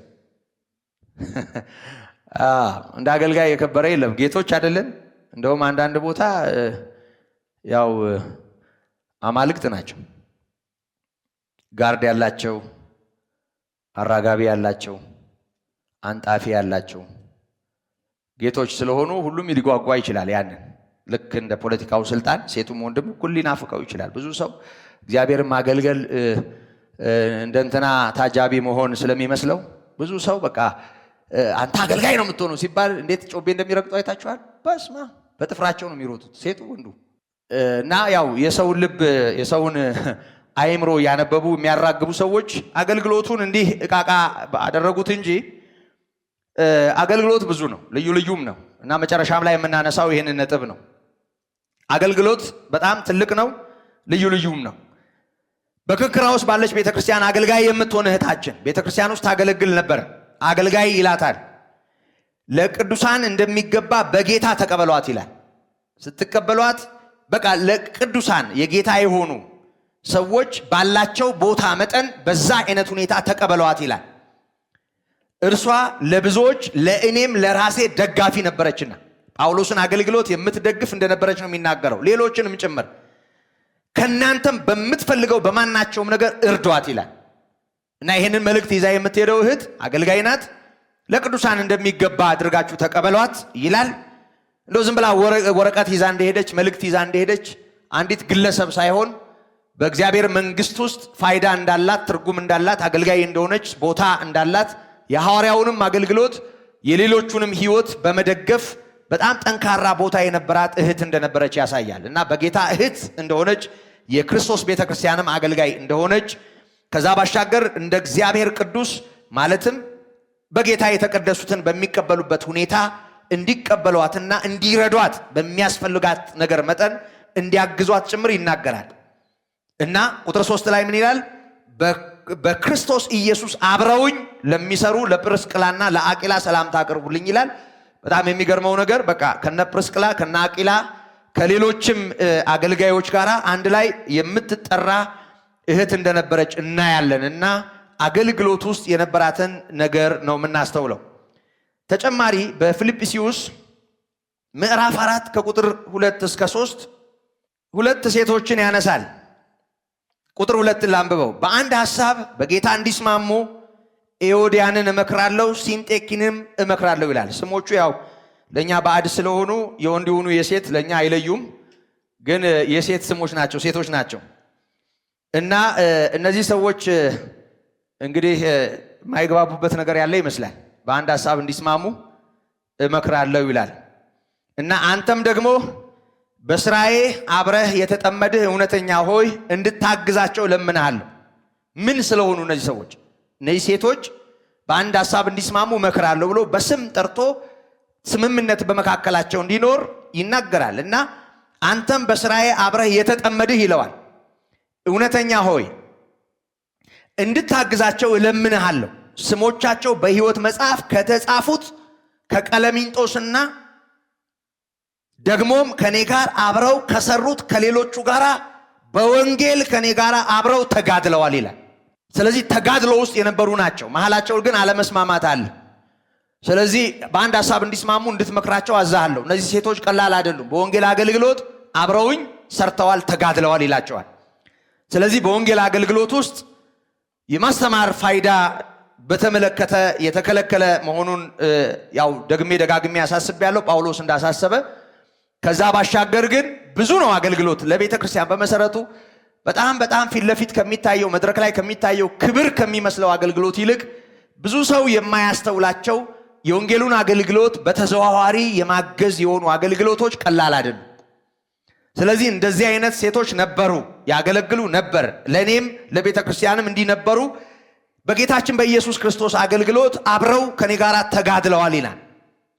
እንደ አገልጋይ የከበረ የለም። ጌቶች አይደለን? እንደውም አንዳንድ ቦታ ያው አማልክት ናቸው። ጋርድ ያላቸው፣ አራጋቢ ያላቸው፣ አንጣፊ ያላቸው ጌቶች ስለሆኑ ሁሉም ሊጓጓ ይችላል። ያንን ልክ እንደ ፖለቲካው ስልጣን ሴቱም ወንድም ሁሉ ሊናፍቀው ይችላል። ብዙ ሰው እግዚአብሔርን ማገልገል እንደንተና ታጃቢ መሆን ስለሚመስለው ብዙ ሰው በቃ አንተ አገልጋይ ነው የምትሆነው ሲባል እንዴት ጮቤ እንደሚረግጡ አይታችኋል? በስማ በጥፍራቸው ነው የሚሮጡት ሴቱ ወንዱ። እና ያው የሰውን ልብ የሰውን አይምሮ ያነበቡ የሚያራግቡ ሰዎች አገልግሎቱን እንዲህ እቃቃ አደረጉት እንጂ አገልግሎት ብዙ ነው፣ ልዩም ነው። እና መጨረሻም ላይ የምናነሳው ይሄንን ነጥብ ነው። አገልግሎት በጣም ትልቅ ነው፣ ልዩም ነው። በክንክራውስ ባለች ቤተክርስቲያን አገልጋይ የምትሆን እህታችን ቤተክርስቲያን ውስጥ ታገለግል ነበር። አገልጋይ ይላታል። ለቅዱሳን እንደሚገባ በጌታ ተቀበሏት ይላል። ስትቀበሏት በቃ ለቅዱሳን የጌታ የሆኑ ሰዎች ባላቸው ቦታ መጠን በዛ አይነት ሁኔታ ተቀበሏት ይላል። እርሷ ለብዙዎች ለእኔም ለራሴ ደጋፊ ነበረችና ጳውሎስን አገልግሎት የምትደግፍ እንደነበረች ነው የሚናገረው። ሌሎችንም ጭምር ከናንተም በምትፈልገው በማናቸውም ነገር እርዷት ይላል። እና ይሄንን መልእክት ይዛ የምትሄደው እህት አገልጋይ ናት። ለቅዱሳን እንደሚገባ አድርጋችሁ ተቀበሏት ይላል። እንደው ዝም ብላ ወረቀት ይዛ እንደሄደች መልእክት ይዛ እንደሄደች አንዲት ግለሰብ ሳይሆን በእግዚአብሔር መንግስት ውስጥ ፋይዳ እንዳላት ትርጉም እንዳላት አገልጋይ እንደሆነች ቦታ እንዳላት የሐዋርያውንም አገልግሎት የሌሎቹንም ሕይወት በመደገፍ በጣም ጠንካራ ቦታ የነበራት እህት እንደነበረች ያሳያል። እና በጌታ እህት እንደሆነች የክርስቶስ ቤተክርስቲያንም አገልጋይ እንደሆነች ከዛ ባሻገር እንደ እግዚአብሔር ቅዱስ ማለትም በጌታ የተቀደሱትን በሚቀበሉበት ሁኔታ እንዲቀበሏትና እንዲረዷት በሚያስፈልጋት ነገር መጠን እንዲያግዟት ጭምር ይናገራል። እና ቁጥር 3 ላይ ምን ይላል? በክርስቶስ ኢየሱስ አብረውኝ ለሚሰሩ ለጵርስቅላና ለአቂላ ሰላምታ አቅርቡልኝ ይላል። በጣም የሚገርመው ነገር በቃ ከነ ጵርስቅላ ከነ አቂላ ከሌሎችም አገልጋዮች ጋር አንድ ላይ የምትጠራ እህት እንደነበረች እናያለን። እና አገልግሎት ውስጥ የነበራትን ነገር ነው የምናስተውለው። ተጨማሪ በፊልጵስዩስ ምዕራፍ 4 ከቁጥር 2 እስከ 3 ሁለት ሴቶችን ያነሳል። ቁጥር 2 ላንብበው። በአንድ ሐሳብ በጌታ እንዲስማሙ ኤዎድያንን እመክራለሁ፣ ሲንጤኪንም እመክራለሁ ይላል። ስሞቹ ያው ለኛ ባዕድ ስለሆኑ የወንድ ይሁኑ የሴት ለኛ አይለዩም፣ ግን የሴት ስሞች ናቸው፣ ሴቶች ናቸው። እና እነዚህ ሰዎች እንግዲህ የማይግባቡበት ነገር ያለ ይመስላል። በአንድ ሐሳብ እንዲስማሙ እመክራለሁ ይላል። እና አንተም ደግሞ በስራዬ አብረህ የተጠመድህ እውነተኛ ሆይ እንድታግዛቸው ለምንሃለሁ። ምን ስለሆኑ እነዚህ ሰዎች እነዚህ ሴቶች በአንድ ሐሳብ እንዲስማሙ እመክራለሁ ብሎ በስም ጠርቶ ስምምነት በመካከላቸው እንዲኖር ይናገራል። እና አንተም በስራዬ አብረህ የተጠመድህ ይለዋል። እውነተኛ ሆይ እንድታግዛቸው እለምንሃለሁ። ስሞቻቸው በሕይወት መጽሐፍ ከተጻፉት ከቀለሚንጦስና ደግሞም ከኔ ጋር አብረው ከሰሩት ከሌሎቹ ጋር በወንጌል ከኔ ጋር አብረው ተጋድለዋል ይላል። ስለዚህ ተጋድሎ ውስጥ የነበሩ ናቸው። መሃላቸው ግን አለመስማማት አለ። ስለዚህ በአንድ ሐሳብ እንዲስማሙ እንድትመክራቸው አዛሃለሁ። እነዚህ ሴቶች ቀላል አይደሉም። በወንጌል አገልግሎት አብረውኝ ሰርተዋል፣ ተጋድለዋል ይላቸዋል። ስለዚህ በወንጌል አገልግሎት ውስጥ የማስተማር ፋይዳ በተመለከተ የተከለከለ መሆኑን ያው ደግሜ ደጋግሜ ያሳስቤያለሁ፣ ጳውሎስ እንዳሳሰበ። ከዛ ባሻገር ግን ብዙ ነው አገልግሎት ለቤተ ክርስቲያን በመሰረቱ በጣም ፊት ለፊት ከሚታየው መድረክ ላይ ከሚታየው ክብር ከሚመስለው አገልግሎት ይልቅ ብዙ ሰው የማያስተውላቸው የወንጌሉን አገልግሎት በተዘዋዋሪ የማገዝ የሆኑ አገልግሎቶች ቀላል አይደሉም። ስለዚህ እንደዚህ አይነት ሴቶች ነበሩ፣ ያገለግሉ ነበር። ለኔም ለቤተ ክርስቲያንም እንዲነበሩ በጌታችን በኢየሱስ ክርስቶስ አገልግሎት አብረው ከኔ ጋር ተጋድለዋል ይላል።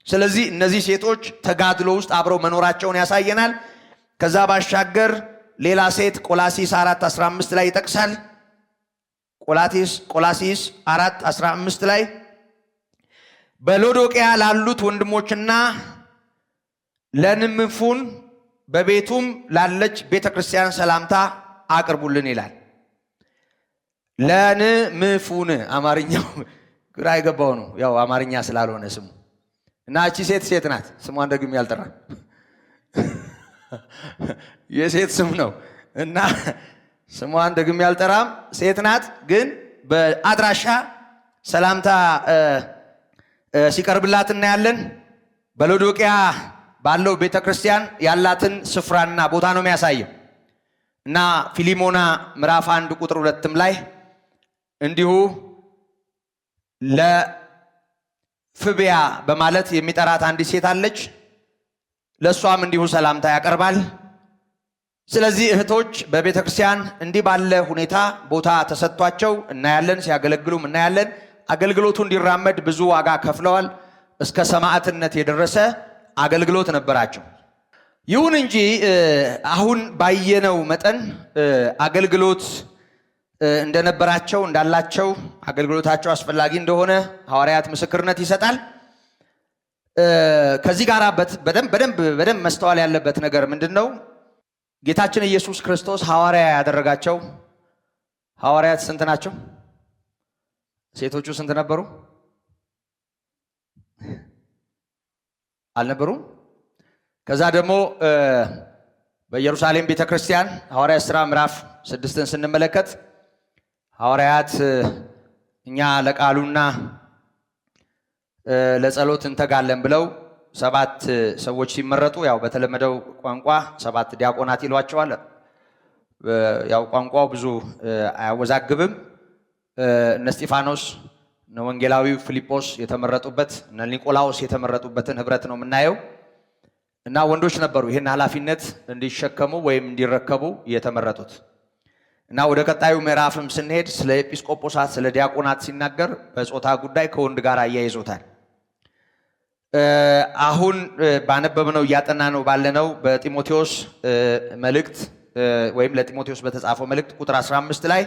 ስለዚህ እነዚህ ሴቶች ተጋድሎ ውስጥ አብረው መኖራቸውን ያሳየናል። ከዛ ባሻገር ሌላ ሴት ቆላሲስ 4:15 ላይ ይጠቅሳል። ቆላሲስ 4:15 ላይ በሎዶቅያ ላሉት ወንድሞችና ለንምፉን በቤቱም ላለች ቤተክርስቲያን ሰላምታ አቅርቡልን ይላል። ለንምፉን አማርኛው ግራ የገባው ነው፣ ያው አማርኛ ስላልሆነ ስሙ እና እቺ ሴት ናት። ስሟን ደግሜ ያልጠራ የሴት ስም ነው እና ስሟን ደግሜ ያልጠራም ሴት ናት። ግን በአድራሻ ሰላምታ ሲቀርብላት እናያለን። በሎዶቅያ ባለው ቤተክርስቲያን ያላትን ስፍራና ቦታ ነው የሚያሳየው እና ፊሊሞና ምዕራፍ 1 ቁጥር 2 ላይ እንዲሁ ለፍብያ በማለት የሚጠራት አንዲት ሴት አለች። ለሷም እንዲሁ ሰላምታ ያቀርባል። ስለዚህ እህቶች በቤተ ክርስቲያን እንዲህ ባለ ሁኔታ ቦታ ተሰጥቷቸው እናያለን፣ ሲያገለግሉም እናያለን። አገልግሎቱ እንዲራመድ ብዙ ዋጋ ከፍለዋል። እስከ ሰማዕትነት የደረሰ አገልግሎት ነበራቸው። ይሁን እንጂ አሁን ባየነው መጠን አገልግሎት እንደነበራቸው እንዳላቸው አገልግሎታቸው አስፈላጊ እንደሆነ ሐዋርያት ምስክርነት ይሰጣል። ከዚህ ጋር በደንብ መስተዋል ያለበት ነገር ምንድነው? ጌታችን ኢየሱስ ክርስቶስ ሐዋርያ ያደረጋቸው ሐዋርያት ስንት ናቸው? ሴቶቹ ስንት ነበሩ? አልነበሩም? ከዛ ደግሞ በኢየሩሳሌም ቤተክርስቲያን ሐዋርያት ሥራ ምዕራፍ 6ን ስንመለከት ሐዋርያት እኛ ለቃሉና ለጸሎት እንተጋለን ብለው 7 ሰዎች ሲመረጡ ያው በተለመደው ቋንቋ 7 ዲያቆናት ይሏቸዋል። ያው ቋንቋው ብዙ አያወዛግብም። እነ እስጢፋኖስ እነ ወንጌላዊው ፊልጶስ የተመረጡበት እነ ኒቆላዎስ የተመረጡበትን ህብረት ነው የምናየው እና ወንዶች ነበሩ ይህን ኃላፊነት እንዲሸከሙ ወይም እንዲረከቡ የተመረጡት። እና ወደ ቀጣዩ ምዕራፍም ስንሄድ ስለ ኤጲስቆጶሳት ስለ ዲያቆናት ሲናገር በጾታ ጉዳይ ከወንድ ጋር አያይዞታል። አሁን ባነበብነው እያጠናነው ባለነው በጢሞቴዎስ መልእክት ወይም ለጢሞቴዎስ በተጻፈው መልእክት ቁጥር 15 ላይ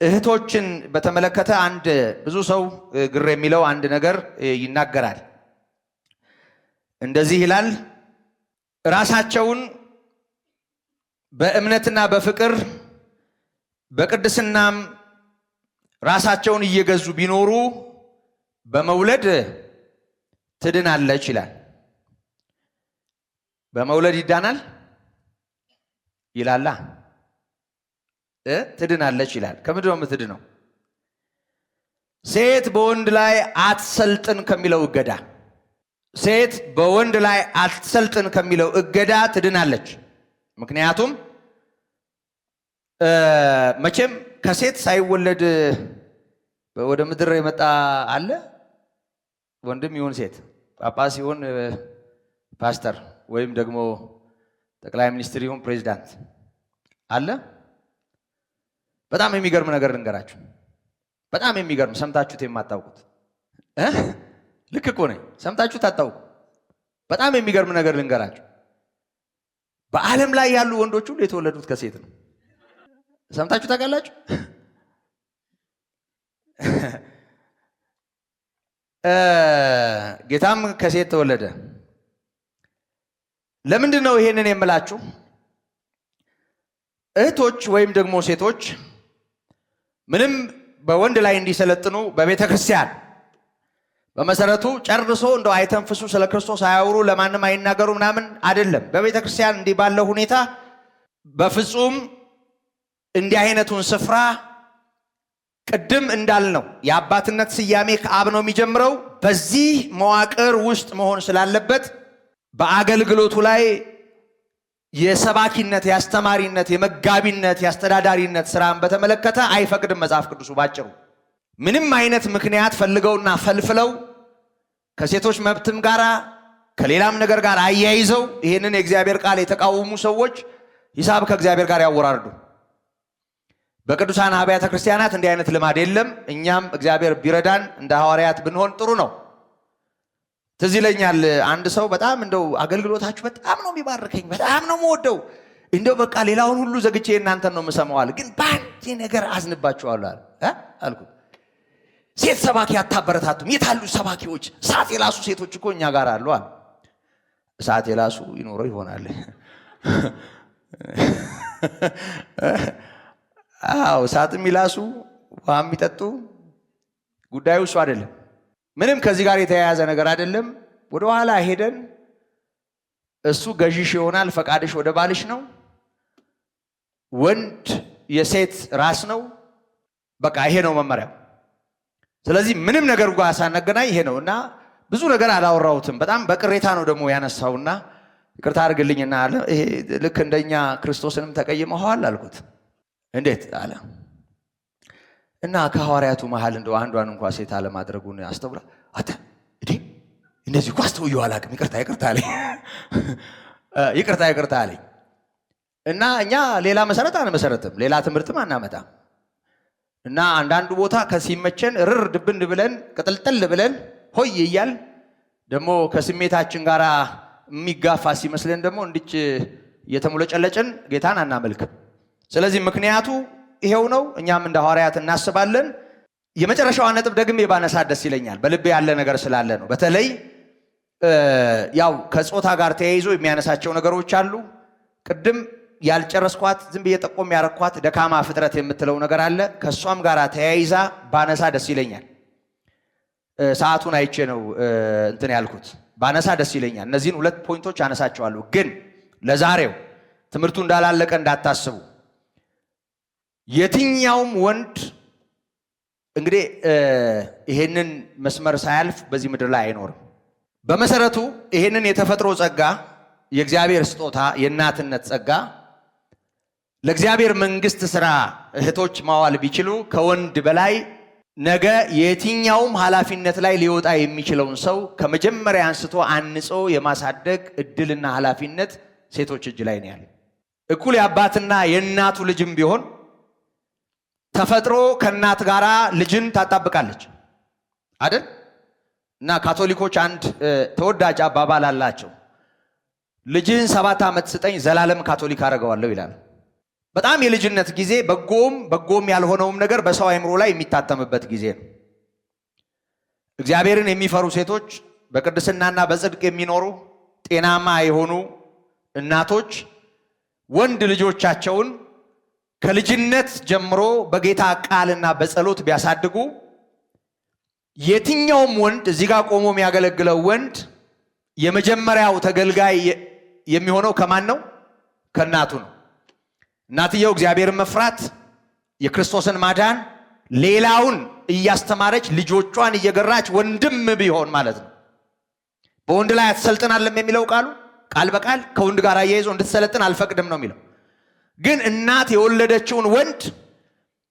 እህቶችን በተመለከተ አንድ ብዙ ሰው ግር የሚለው አንድ ነገር ይናገራል። እንደዚህ ይላል፣ ራሳቸውን በእምነትና በፍቅር በቅድስናም ራሳቸውን እየገዙ ቢኖሩ በመውለድ ትድናለች ይላል። በመውለድ ይዳናል ይላላ ትድናለች ይላል። ከምንድን ነው የምትድነው? ሴት በወንድ ላይ አትሰልጥን ከሚለው እገዳ ሴት በወንድ ላይ አትሰልጥን ከሚለው እገዳ ትድናለች። ምክንያቱም መቼም ከሴት ሳይወለድ ወደ ምድር የመጣ አለ? ወንድም ይሁን ሴት፣ ጳጳስ ይሁን ፓስተር፣ ወይም ደግሞ ጠቅላይ ሚኒስትር ይሁን ፕሬዝዳንት አለ። በጣም የሚገርም ነገር ልንገራችሁ። በጣም የሚገርም ሰምታችሁት የማታውቁት ልክ እኮ ነኝ። ሰምታችሁት አታውቁ። በጣም የሚገርም ነገር ልንገራችሁ። በዓለም ላይ ያሉ ወንዶች ሁሉ የተወለዱት ከሴት ነው። ሰምታችሁ ታውቃላችሁ? ጌታም ከሴት ተወለደ። ለምንድን ነው ይሄንን የምላችሁ? እህቶች ወይም ደግሞ ሴቶች ምንም በወንድ ላይ እንዲሰለጥኑ በቤተ ክርስቲያን በመሰረቱ ጨርሶ እንደው አይተንፍሱ፣ ስለ ክርስቶስ አያውሩ፣ ለማንም አይናገሩ ምናምን አይደለም። በቤተ ክርስቲያን እንዲህ ባለው ሁኔታ በፍጹም እንዲህ አይነቱን ስፍራ ቅድም እንዳልነው የአባትነት ስያሜ ከአብ ነው የሚጀምረው። በዚህ መዋቅር ውስጥ መሆን ስላለበት በአገልግሎቱ ላይ የሰባኪነት፣ የአስተማሪነት፣ የመጋቢነት፣ የአስተዳዳሪነት ስራን በተመለከተ አይፈቅድም መጽሐፍ ቅዱሱ ባጭሩ። ምንም አይነት ምክንያት ፈልገውና ፈልፍለው ከሴቶች መብትም ጋራ ከሌላም ነገር ጋር አያይዘው ይህንን የእግዚአብሔር ቃል የተቃወሙ ሰዎች ሂሳብ ከእግዚአብሔር ጋር ያወራርዱ። በቅዱሳን አብያተ ክርስቲያናት እንዲህ አይነት ልማድ የለም። እኛም እግዚአብሔር ቢረዳን እንደ ሐዋርያት ብንሆን ጥሩ ነው። ትዝ ይለኛል አንድ ሰው በጣም እንደው አገልግሎታችሁ በጣም ነው የሚባርከኝ፣ በጣም ነው የምወደው፣ እንደው በቃ ሌላውን ሁሉ ዘግቼ እናንተን ነው የምሰማዋል፣ ግን በአንድ ነገር አዝንባችኋለሁ አልኩት። ሴት ሰባኪ አታበረታቱም? የታሉ ሰባኪዎች? እሳት የላሱ ሴቶች እኮ እኛ ጋር አሉ አለ። እሳት የላሱ ይኖረው ይሆናል። አዎ እሳት የሚላሱ ውሃ የሚጠጡ ጉዳዩ እሱ አይደለም። ምንም ከዚህ ጋር የተያያዘ ነገር አይደለም። ወደ ኋላ ሄደን እሱ ገዢሽ ይሆናል፣ ፈቃድሽ ወደ ባልሽ ነው፣ ወንድ የሴት ራስ ነው። በቃ ይሄ ነው መመሪያው። ስለዚህ ምንም ነገር ጋር ሳናገናኝ ይሄ ነው እና ብዙ ነገር አላወራሁትም። በጣም በቅሬታ ነው ደግሞ ያነሳውና ይቅርታ አድርግልኝና አለ። ይሄ ልክ እንደኛ ክርስቶስንም ተቀይመዋል አልኩት። እንዴት አለ እና ከሐዋርያቱ መሃል እንደው አንዷን እንኳን ሴት አለማድረጉን አስተውላ አተ እዴ እንደዚህ እኮ አስተውየው አላውቅም፣ ይቅርታ አለኝ። እና እኛ ሌላ መሰረት አንመሰረትም፣ ሌላ ትምህርትም አናመጣም። እና አንዳንዱ ቦታ ከሲመቸን ርር ድብን ብለን ቅጥልጥል ብለን ሆይ እያል ደግሞ ከስሜታችን ጋር የሚጋፋ ሲመስለን ደግሞ እንድች እየተሙለጨለጭን ጌታን አናመልክም። ስለዚህ ምክንያቱ ይሄው ነው። እኛም እንደ ሐዋርያት እናስባለን። የመጨረሻው ነጥብ ደግሜ ባነሳ ደስ ይለኛል። በልቤ ያለ ነገር ስላለ ነው። በተለይ ያው ከጾታ ጋር ተያይዞ የሚያነሳቸው ነገሮች አሉ። ቅድም ያልጨረስኳት ዝም ብዬ ጠቆም ያረኳት ደካማ ፍጥረት የምትለው ነገር አለ። ከሷም ጋር ተያይዛ ባነሳ ደስ ይለኛል። ሰዓቱን አይቼ ነው እንትን ያልኩት። ባነሳ ደስ ይለኛል። እነዚህን ሁለት ፖይንቶች አነሳቸዋለሁ። ግን ለዛሬው ትምህርቱ እንዳላለቀ እንዳታስቡ። የትኛውም ወንድ እንግዲህ ይሄንን መስመር ሳያልፍ በዚህ ምድር ላይ አይኖርም። በመሰረቱ ይሄንን የተፈጥሮ ጸጋ፣ የእግዚአብሔር ስጦታ፣ የእናትነት ጸጋ ለእግዚአብሔር መንግስት ስራ እህቶች ማዋል ቢችሉ ከወንድ በላይ ነገ የትኛውም ኃላፊነት ላይ ሊወጣ የሚችለውን ሰው ከመጀመሪያ አንስቶ አንጾ የማሳደግ እድልና ኃላፊነት ሴቶች እጅ ላይ ነው ያለው። እኩል የአባትና የእናቱ ልጅም ቢሆን ተፈጥሮ ከእናት ጋር ልጅን ታጣብቃለች አይደል? እና ካቶሊኮች አንድ ተወዳጅ አባባል አላቸው። ልጅህን 7 ዓመት ስጠኝ ዘላለም ካቶሊክ አደርገዋለሁ ይላል። በጣም የልጅነት ጊዜ በጎም ያልሆነውም ነገር በሰው አእምሮ ላይ የሚታተምበት ጊዜ ነው። እግዚአብሔርን የሚፈሩ ሴቶች፣ በቅድስናና በጽድቅ የሚኖሩ ጤናማ የሆኑ እናቶች ወንድ ልጆቻቸውን ከልጅነት ጀምሮ በጌታ ቃልና በጸሎት ቢያሳድጉ የትኛውም ወንድ እዚህ ጋር ቆሞ የሚያገለግለው ወንድ የመጀመሪያው ተገልጋይ የሚሆነው ከማን ነው? ከእናቱ ነው። እናትየው እግዚአብሔርን መፍራት፣ የክርስቶስን ማዳን፣ ሌላውን እያስተማረች ልጆቿን እየገራች ወንድም ቢሆን ማለት ነው። በወንድ ላይ አትሰልጥናለም የሚለው ቃል በቃል ከወንድ ጋር አያይዞ እንድትሰለጥን አልፈቅድም ነው የሚለው። ግን እናት የወለደችውን ወንድ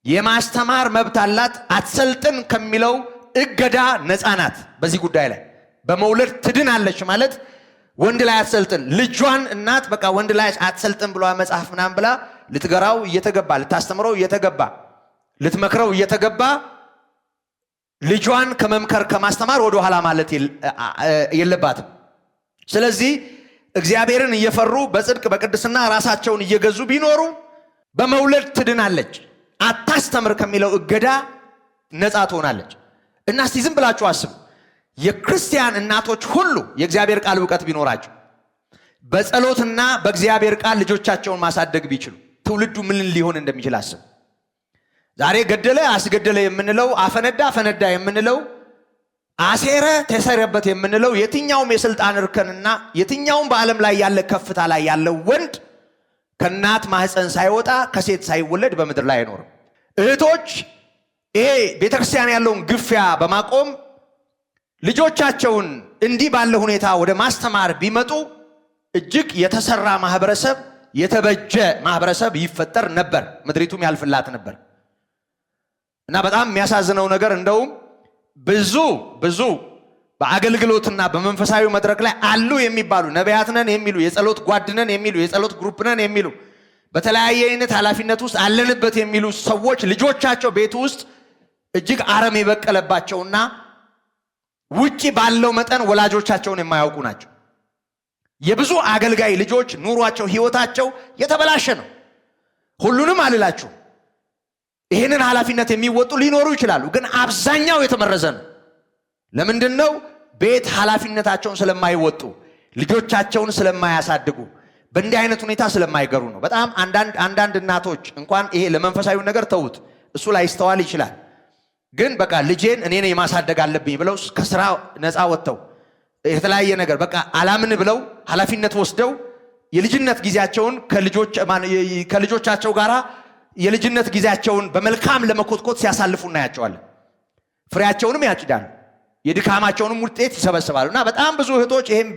የማስተማር መብት አላት። አትሰልጥን ከሚለው እገዳ ነፃ ናት። በዚህ ጉዳይ ላይ በመውለድ ትድናለች ማለት ወንድ ላይ አትሰልጥን። ልጇን እናት በቃ ወንድ ላይ አትሰልጥን ብሎ መጽሐፍ ምናምን ብላ ልትገራው እየተገባ ልታስተምረው እየተገባ ልትመክረው እየተገባ ልጇን ከመምከር ከማስተማር ወደ ኋላ ማለት የለባትም። ስለዚህ እግዚአብሔርን እየፈሩ በጽድቅ በቅድስና ራሳቸውን እየገዙ ቢኖሩ በመውለድ ትድናለች። አታስተምር ከሚለው እገዳ ነፃ ትሆናለች። እና እስቲ ዝም ብላችሁ አስቡ። የክርስቲያን እናቶች ሁሉ የእግዚአብሔር ቃል ዕውቀት ቢኖራቸው በጸሎትና በእግዚአብሔር ቃል ልጆቻቸውን ማሳደግ ቢችሉ ትውልዱ ምን ሊሆን እንደሚችል አስቡ። ዛሬ ገደለ አስገደለ የምንለው አፈነዳ የምንለው አሴረ ተሰረበት የምንለው የትኛውም የስልጣን እርከንና የትኛውም በዓለም ላይ ያለ ከፍታ ላይ ያለው ወንድ ከእናት ማህፀን ሳይወጣ ከሴት ሳይወለድ በምድር ላይ አይኖርም። እህቶች ይሄ ቤተክርስቲያን ያለውን ግፊያ በማቆም ልጆቻቸውን እንዲህ ባለ ሁኔታ ወደ ማስተማር ቢመጡ እጅግ የተሰራ ማህበረሰብ የተበጀ ማህበረሰብ ይፈጠር ነበር። ምድሪቱም ያልፍላት ነበር። እና በጣም የሚያሳዝነው ነገር እንደውም ብዙ በአገልግሎትና በመንፈሳዊ መድረክ ላይ አሉ የሚባሉ ነቢያት ነን የሚሉ የጸሎት ጓድ ነን የሚሉ የጸሎት ግሩፕ ነን የሚሉ በተለያየ አይነት ኃላፊነት ውስጥ አለንበት የሚሉ ሰዎች ልጆቻቸው ቤት ውስጥ እጅግ አረም የበቀለባቸውና ውጪ ባለው መጠን ወላጆቻቸውን የማያውቁ ናቸው። የብዙ አገልጋይ ልጆች ኑሯቸው ህይወታቸው የተበላሸ ነው። ሁሉንም አልላችሁ ይሄንን ኃላፊነት የሚወጡ ሊኖሩ ይችላሉ፣ ግን አብዛኛው የተመረዘ ነው። ለምንድነው? ቤት ኃላፊነታቸውን ስለማይወጡ ልጆቻቸውን ስለማያሳድጉ በእንዲህ አይነት ሁኔታ ስለማይገሩ ነው። በጣም አንዳንድ እናቶች እንኳን ይሄ ለመንፈሳዊ ነገር ተውት፣ እሱ ላይ ይስተዋል ይችላል። ግን በቃ ልጄን እኔ ነኝ ማሳደግ አለብኝ ብለው ከስራ ነፃ ወጥተው የተለያየ ነገር በቃ አላምን ብለው ኃላፊነት ወስደው የልጅነት ጊዜያቸውን ከልጆቻቸው ጋራ የልጅነት ጊዜያቸውን በመልካም ለመኮትኮት ሲያሳልፉ እናያቸዋለን። ፍሬያቸውንም ያጭዳሉ፣ የድካማቸውንም ውጤት ይሰበስባሉ። እና በጣም ብዙ እህቶች ይሄን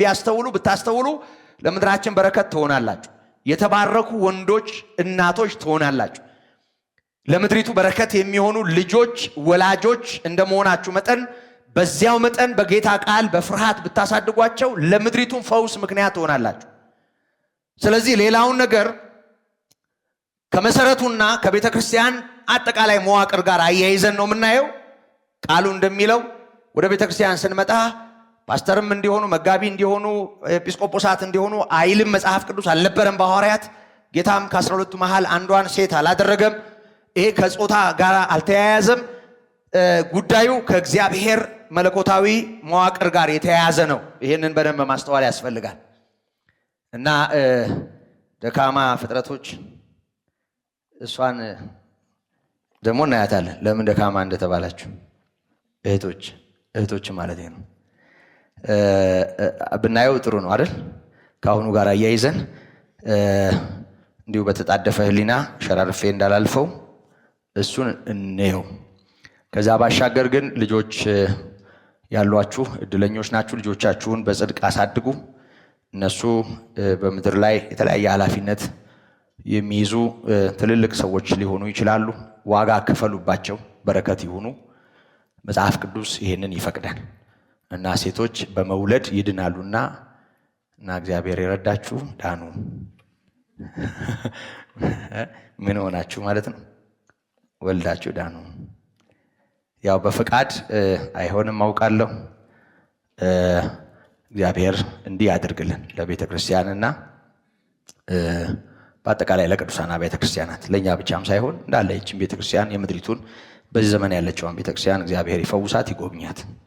ብታስተውሉ ለምድራችን በረከት ትሆናላችሁ። የተባረኩ ወንዶች እናቶች ትሆናላችሁ። ለምድሪቱ በረከት የሚሆኑ ልጆች ወላጆች እንደመሆናችሁ መጠን በዚያው መጠን በጌታ ቃል በፍርሃት ብታሳድጓቸው ለምድሪቱን ፈውስ ምክንያት ትሆናላችሁ። ስለዚህ ሌላውን ነገር ከመሰረቱና ከቤተ ክርስቲያን አጠቃላይ መዋቅር ጋር አያይዘን ነው የምናየው። ቃሉ እንደሚለው ወደ ቤተ ክርስቲያን ስንመጣ ፓስተርም እንዲሆኑ መጋቢ እንዲሆኑ ኤጲስቆጶሳት እንዲሆኑ አይልም መጽሐፍ ቅዱስ አልነበረም በሐዋርያት። ጌታም ከ12ቱ መሃል አንዷን ሴት አላደረገም። ይሄ ከጾታ ጋር አልተያያዘም። ጉዳዩ ከእግዚአብሔር መለኮታዊ መዋቅር ጋር የተያያዘ ነው። ይሄንን በደንብ ማስተዋል ያስፈልጋል። እና ደካማ ፍጥረቶች እሷን ደግሞ እናያታለን። ለምን ደካማ እንደተባላችሁ እህቶች ማለት ነው ብናየው ጥሩ ነው አይደል? ከአሁኑ ጋር አያይዘን እንዲሁ በተጣደፈ ህሊና ሸራርፌ እንዳላልፈው እሱን እንየው። ከዛ ባሻገር ግን ልጆች ያሏችሁ እድለኞች ናችሁ። ልጆቻችሁን በጽድቅ አሳድጉ። እነሱ በምድር ላይ የተለያየ ኃላፊነት የሚይዙ ትልልቅ ሰዎች ሊሆኑ ይችላሉ። ዋጋ ከፈሉባቸው፣ በረከት ይሁኑ። መጽሐፍ ቅዱስ ይሄንን ይፈቅዳል። እና ሴቶች በመውለድ ይድናሉና እና እግዚአብሔር የረዳችሁ ዳኑ። ምን ሆናችሁ ማለት ነው? ወልዳችሁ ዳኑ። ያው በፍቃድ አይሆንም አውቃለሁ። እግዚአብሔር እንዲህ ያድርግልን ለቤተ ክርስቲያንና በአጠቃላይ ለቅዱሳን ቤተ ክርስቲያናት፣ ለኛ ብቻም ሳይሆን እንዳለ ይህችን ቤተ ክርስቲያን የምድሪቱን በዚህ ዘመን ያለችውን ቤተ ክርስቲያን እግዚአብሔር ይፈውሳት፣ ይጎብኛት።